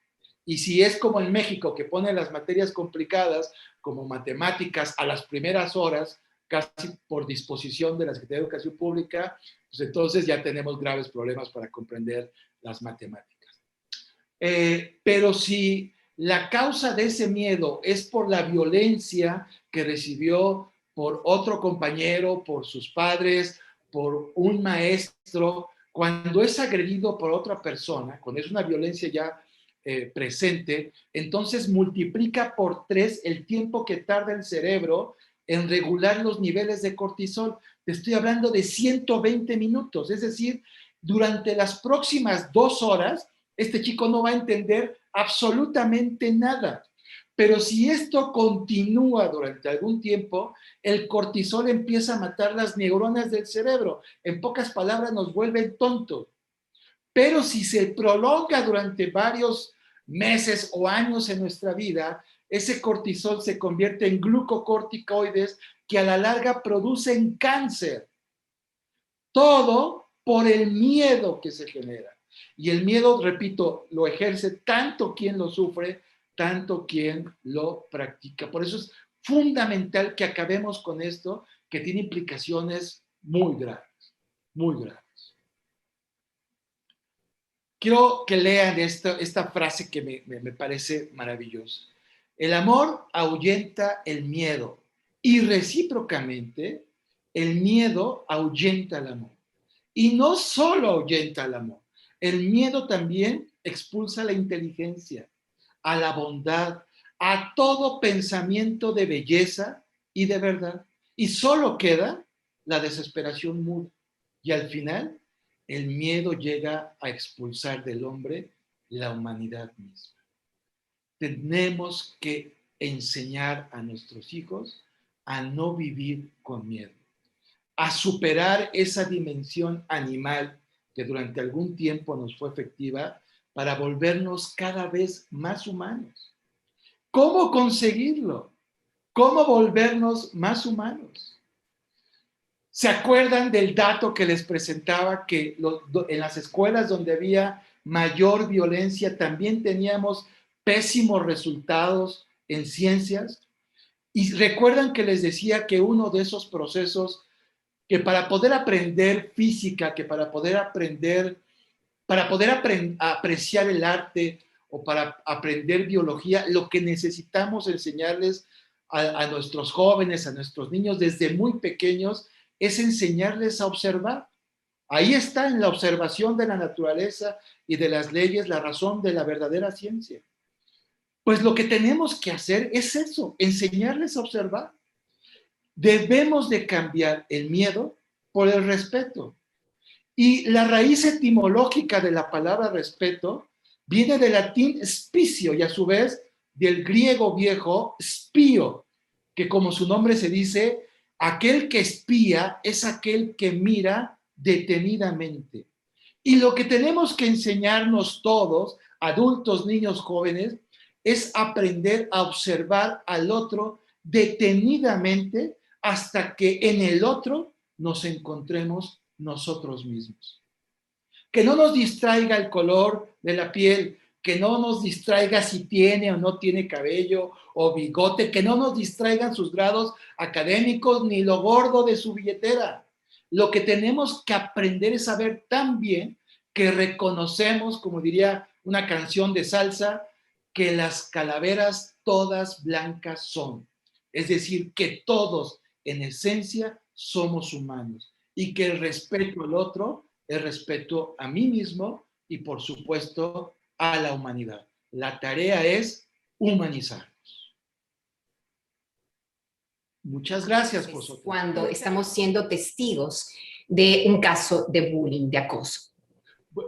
Y si es como en México, que pone las materias complicadas como matemáticas a las primeras horas, casi por disposición de la Secretaría de Educación Pública, pues entonces ya tenemos graves problemas para comprender las matemáticas. Pero si la causa de ese miedo es por la violencia que recibió por otro compañero, por sus padres, por un maestro, cuando es agredido por otra persona, cuando es una violencia ya presente, entonces multiplica por 3 el tiempo que tarda el cerebro en regular los niveles de cortisol. Te estoy hablando de 120 minutos, es decir, durante las próximas 2 horas, este chico no va a entender absolutamente nada. Pero si esto continúa durante algún tiempo, el cortisol empieza a matar las neuronas del cerebro. En pocas palabras, nos vuelve tontos. Pero si se prolonga durante varios meses o años en nuestra vida, ese cortisol se convierte en glucocorticoides que a la larga producen cáncer. Todo por el miedo que se genera. Y el miedo, repito, lo ejerce tanto quien lo sufre, tanto quien lo practica. Por eso es fundamental que acabemos con esto, que tiene implicaciones muy graves, muy graves. Quiero que lean esta frase que me parece maravillosa. El amor ahuyenta el miedo y recíprocamente el miedo ahuyenta el amor. Y no solo ahuyenta el amor, el miedo también expulsa la inteligencia, a la bondad, a todo pensamiento de belleza y de verdad. Y solo queda la desesperación muda. Y al final, el miedo llega a expulsar del hombre la humanidad misma. Tenemos que enseñar a nuestros hijos a no vivir con miedo, a superar esa dimensión animal que durante algún tiempo nos fue efectiva para volvernos cada vez más humanos. ¿Cómo conseguirlo? ¿Cómo volvernos más humanos? ¿Se acuerdan del dato que les presentaba que en las escuelas donde había mayor violencia también teníamos pésimos resultados en ciencias? Y recuerdan que les decía que uno de esos procesos que para poder aprender física, que para poder apreciar el arte o para aprender biología, lo que necesitamos enseñarles a nuestros jóvenes, a nuestros niños desde muy pequeños, es enseñarles a observar. Ahí está en la observación de la naturaleza y de las leyes la razón de la verdadera ciencia. Pues lo que tenemos que hacer es eso, enseñarles a observar. Debemos de cambiar el miedo por el respeto. Y la raíz etimológica de la palabra respeto viene del latín spicio y a su vez del griego viejo spio, que como su nombre se dice, aquel que espía es aquel que mira detenidamente. Y lo que tenemos que enseñarnos todos, adultos, niños, jóvenes, es aprender a observar al otro detenidamente hasta que en el otro nos encontremos nosotros mismos. Que no nos distraiga el color de la piel, que no nos distraiga si tiene o no tiene cabello o bigote, que no nos distraigan sus grados académicos ni lo gordo de su billetera. Lo que tenemos que aprender es saber tan bien que reconocemos, como diría una canción de salsa, que las calaveras todas blancas son. Es decir, que todos en esencia somos humanos y que el respeto al otro es respeto a mí mismo y por supuesto a la humanidad. La tarea es humanizarnos. Muchas gracias por su atención. Cuando estamos siendo testigos de un caso de bullying, de acoso.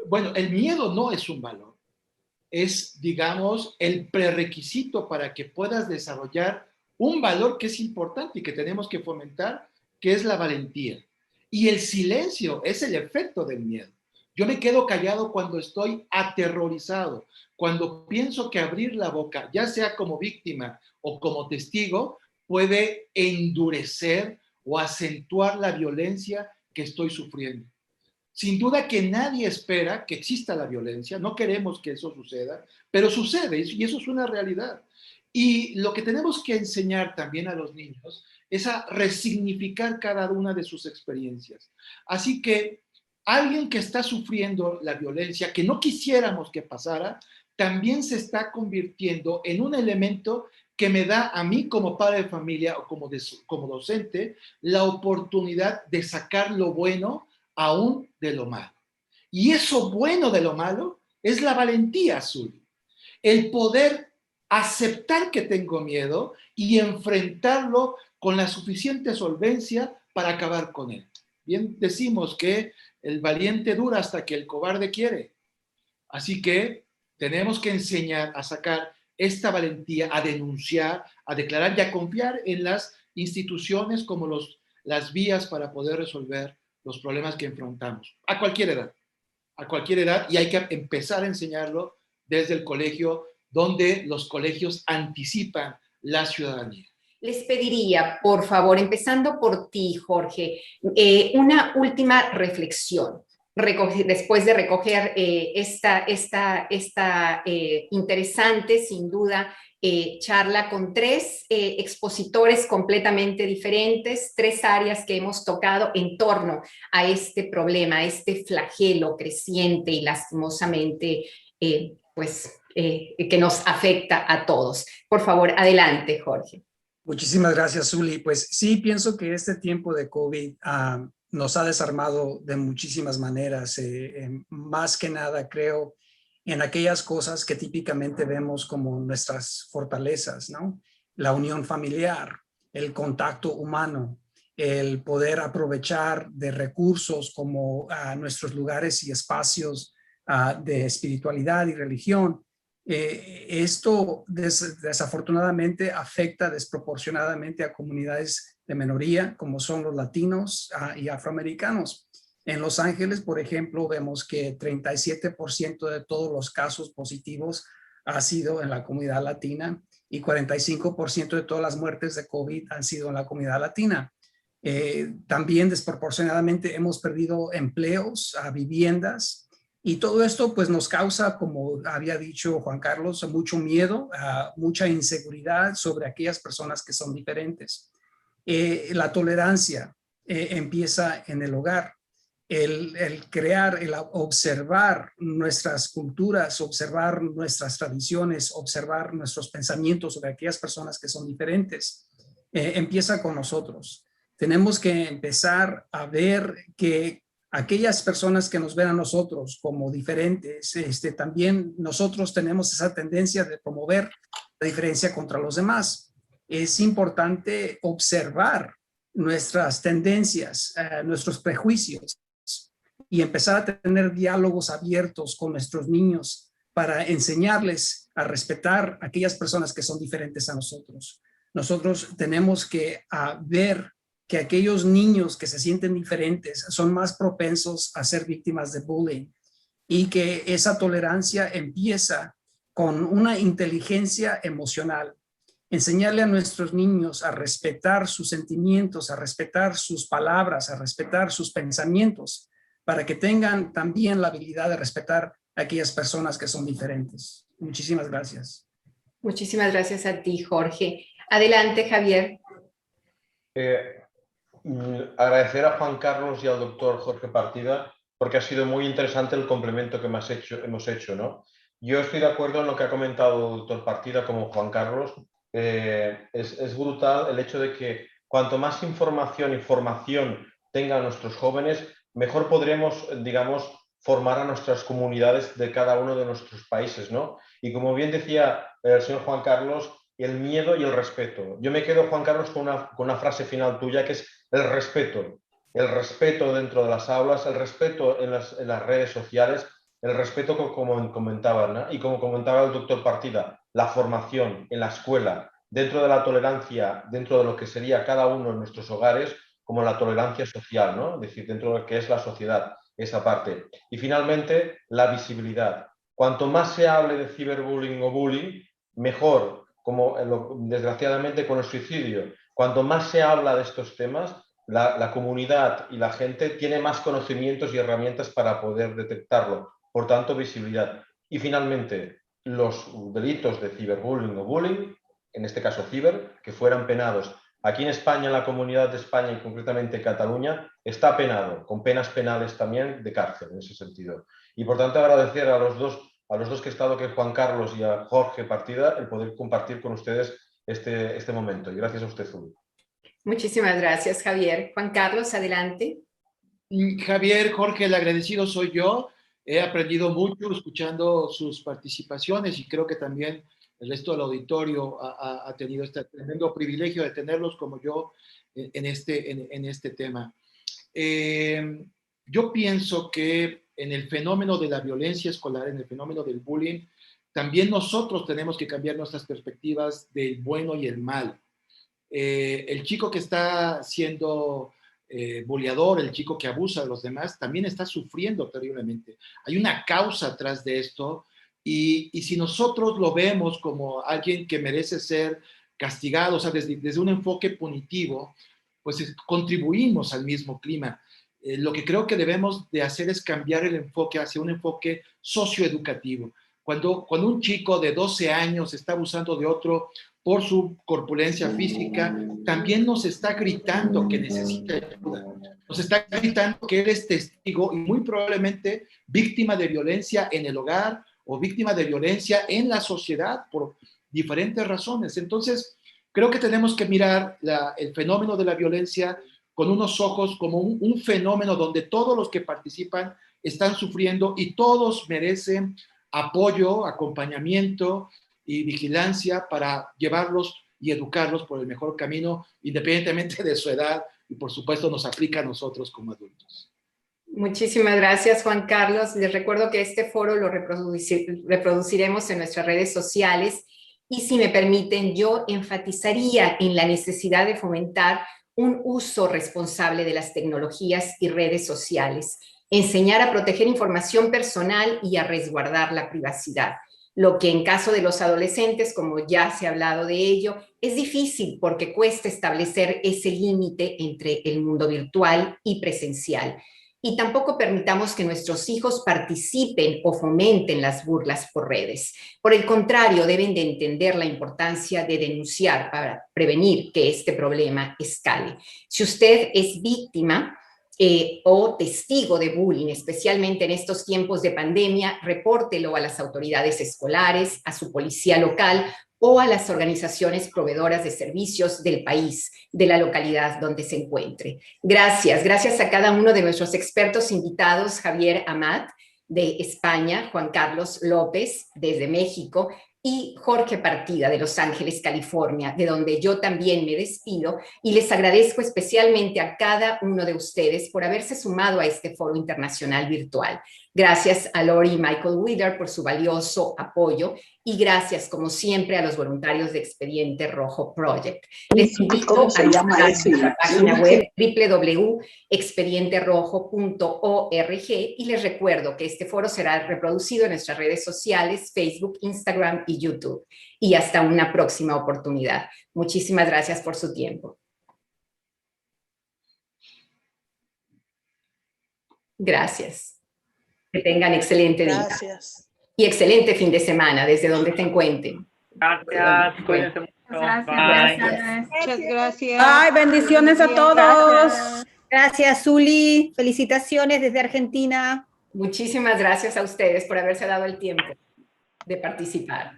Bueno, el miedo no es un valor. Es, digamos, el prerequisito para que puedas desarrollar un valor que es importante y que tenemos que fomentar, que es la valentía. Y el silencio es el efecto del miedo. Yo me quedo callado cuando estoy aterrorizado, cuando pienso que abrir la boca, ya sea como víctima o como testigo, puede endurecer o acentuar la violencia que estoy sufriendo. Sin duda que nadie espera que exista la violencia, no queremos que eso suceda, pero sucede y eso es una realidad. Y lo que tenemos que enseñar también a los niños es a resignificar cada una de sus experiencias. Así que alguien que está sufriendo la violencia, que no quisiéramos que pasara, también se está convirtiendo en un elemento que me da a mí como padre de familia o como docente la oportunidad de sacar lo bueno aún de lo malo. Y eso bueno de lo malo es la valentía, Azul. El poder aceptar que tengo miedo y enfrentarlo con la suficiente solvencia para acabar con él. Bien decimos que el valiente dura hasta que el cobarde quiere. Así que tenemos que enseñar a sacar esta valentía, a denunciar, a declarar y a confiar en las instituciones como las vías para poder resolver los problemas que enfrentamos, a cualquier edad, y hay que empezar a enseñarlo desde el colegio, donde los colegios anticipan la ciudadanía. Les pediría, por favor, empezando por ti, Jorge, una última reflexión. Después de recoger esta interesante, sin duda, charla con tres expositores completamente diferentes, tres áreas que hemos tocado en torno a este problema, a este flagelo creciente y lastimosamente que nos afecta a todos. Por favor, adelante, Jorge. Muchísimas gracias, Zuli. Pues sí, pienso que este tiempo de COVID nos ha desarmado de muchísimas maneras. Más que nada, creo, en aquellas cosas que típicamente vemos como nuestras fortalezas, ¿no? La unión familiar, el contacto humano, el poder aprovechar de recursos como nuestros lugares y espacios de espiritualidad y religión. Esto desafortunadamente afecta desproporcionadamente a comunidades de minoría como son los latinos y afroamericanos. En Los Ángeles, por ejemplo, vemos que 37% de todos los casos positivos ha sido en la comunidad latina y 45% de todas las muertes de COVID han sido en la comunidad latina. También desproporcionadamente hemos perdido empleos, viviendas, y todo esto pues nos causa, como había dicho Juan Carlos, mucho miedo, mucha inseguridad sobre aquellas personas que son diferentes. La tolerancia empieza en el hogar. El crear, el observar nuestras culturas, observar nuestras tradiciones, observar nuestros pensamientos sobre aquellas personas que son diferentes, empieza con nosotros. Tenemos que empezar a ver que aquellas personas que nos ven a nosotros como diferentes, también nosotros tenemos esa tendencia de promover la diferencia contra los demás. Es importante observar nuestras tendencias, nuestros prejuicios y empezar a tener diálogos abiertos con nuestros niños para enseñarles a respetar a aquellas personas que son diferentes a nosotros. Nosotros tenemos que ver que aquellos niños que se sienten diferentes son más propensos a ser víctimas de bullying y que esa tolerancia empieza con una inteligencia emocional. Enseñarle a nuestros niños a respetar sus sentimientos, a respetar sus palabras, a respetar sus pensamientos, para que tengan también la habilidad de respetar a aquellas personas que son diferentes. Muchísimas gracias. Muchísimas gracias a ti, Jorge. Adelante, Javier. Agradecer a Juan Carlos y al doctor Jorge Partida, porque ha sido muy interesante el complemento que hemos hecho, ¿no? Yo estoy de acuerdo en lo que ha comentado el doctor Partida como Juan Carlos. Es brutal el hecho de que cuanto más información y formación tengan nuestros jóvenes, mejor podremos, digamos, formar a nuestras comunidades de cada uno de nuestros países, ¿no? Y como bien decía el señor Juan Carlos, el miedo y el respeto. Yo me quedo, Juan Carlos, con una frase final tuya, que es el respeto. El respeto dentro de las aulas, el respeto en las redes sociales, el respeto como comentaba, ¿no? Y como comentaba el doctor Partida, la formación en la escuela, dentro de la tolerancia, dentro de lo que sería cada uno en nuestros hogares, como la tolerancia social, ¿no? Es decir, dentro de lo que es la sociedad, esa parte. Y finalmente, la visibilidad. Cuanto más se hable de ciberbullying o bullying, mejor, como desgraciadamente con el suicidio. Cuanto más se habla de estos temas, la comunidad y la gente tiene más conocimientos y herramientas para poder detectarlo. Por tanto, visibilidad. Y finalmente, los delitos de ciberbullying o bullying, en este caso ciber, que fueran penados. Aquí en España, en la Comunidad de España y concretamente Cataluña, está penado, con penas penales también de cárcel en ese sentido. Y por tanto agradecer a los dos que he estado, que es Juan Carlos y a Jorge Partida, el poder compartir con ustedes este momento. Y gracias a usted, Zuli. Muchísimas gracias, Javier. Juan Carlos, adelante. Javier, Jorge, el agradecido soy yo. He aprendido mucho escuchando sus participaciones y creo que también el resto del auditorio ha tenido este tremendo privilegio de tenerlos como yo en este tema. Yo pienso que en el fenómeno de la violencia escolar, en el fenómeno del bullying, también nosotros tenemos que cambiar nuestras perspectivas del bueno y el mal. El chico que está siendo bulleador, el chico que abusa de los demás, también está sufriendo terriblemente. Hay una causa atrás de esto y si nosotros lo vemos como alguien que merece ser castigado, o sea, desde un enfoque punitivo, pues contribuimos al mismo clima. Lo que creo que debemos de hacer es cambiar el enfoque hacia un enfoque socioeducativo. Cuando un chico de 12 años está abusando de otro por su corpulencia física, también nos está gritando que necesita ayuda. Nos está gritando que él es testigo y muy probablemente víctima de violencia en el hogar o víctima de violencia en la sociedad por diferentes razones. Entonces, creo que tenemos que mirar el fenómeno de la violencia con unos ojos como un fenómeno donde todos los que participan están sufriendo y todos merecen apoyo, acompañamiento y vigilancia para llevarlos y educarlos por el mejor camino, independientemente de su edad, y por supuesto nos aplica a nosotros como adultos. Muchísimas gracias, Juan Carlos. Les recuerdo que este foro lo reproduciremos en nuestras redes sociales y, si me permiten, yo enfatizaría en la necesidad de fomentar un uso responsable de las tecnologías y redes sociales, enseñar a proteger información personal y a resguardar la privacidad. Lo que en caso de los adolescentes, como ya se ha hablado de ello, es difícil porque cuesta establecer ese límite entre el mundo virtual y presencial. Y tampoco permitamos que nuestros hijos participen o fomenten las burlas por redes. Por el contrario, deben de entender la importancia de denunciar para prevenir que este problema escale. Si usted es víctima o testigo de bullying, especialmente en estos tiempos de pandemia, repórtelo a las autoridades escolares, a su policía local o a las organizaciones proveedoras de servicios del país, de la localidad donde se encuentre. Gracias a cada uno de nuestros expertos invitados, Javier Amat, de España, Juan Carlos López, desde México, y Jorge Partida, de Los Ángeles, California, de donde yo también me despido, y les agradezco especialmente a cada uno de ustedes por haberse sumado a este foro internacional virtual. Gracias a Lori y Michael Wheeler por su valioso apoyo y gracias, como siempre, a los voluntarios de Expediente Rojo Project. Les invito a visitar nuestra página web www.expedienterojo.org y les recuerdo que este foro será reproducido en nuestras redes sociales, Facebook, Instagram y YouTube. Y hasta una próxima oportunidad. Muchísimas gracias por su tiempo. Gracias. Que tengan excelente día. Gracias. Y excelente fin de semana, desde donde se encuentren. Gracias, cuídense mucho. Gracias. Muchas gracias. Ay, bendiciones a todos. Gracias. Gracias, Zuli. Felicitaciones desde Argentina. Muchísimas gracias a ustedes por haberse dado el tiempo de participar.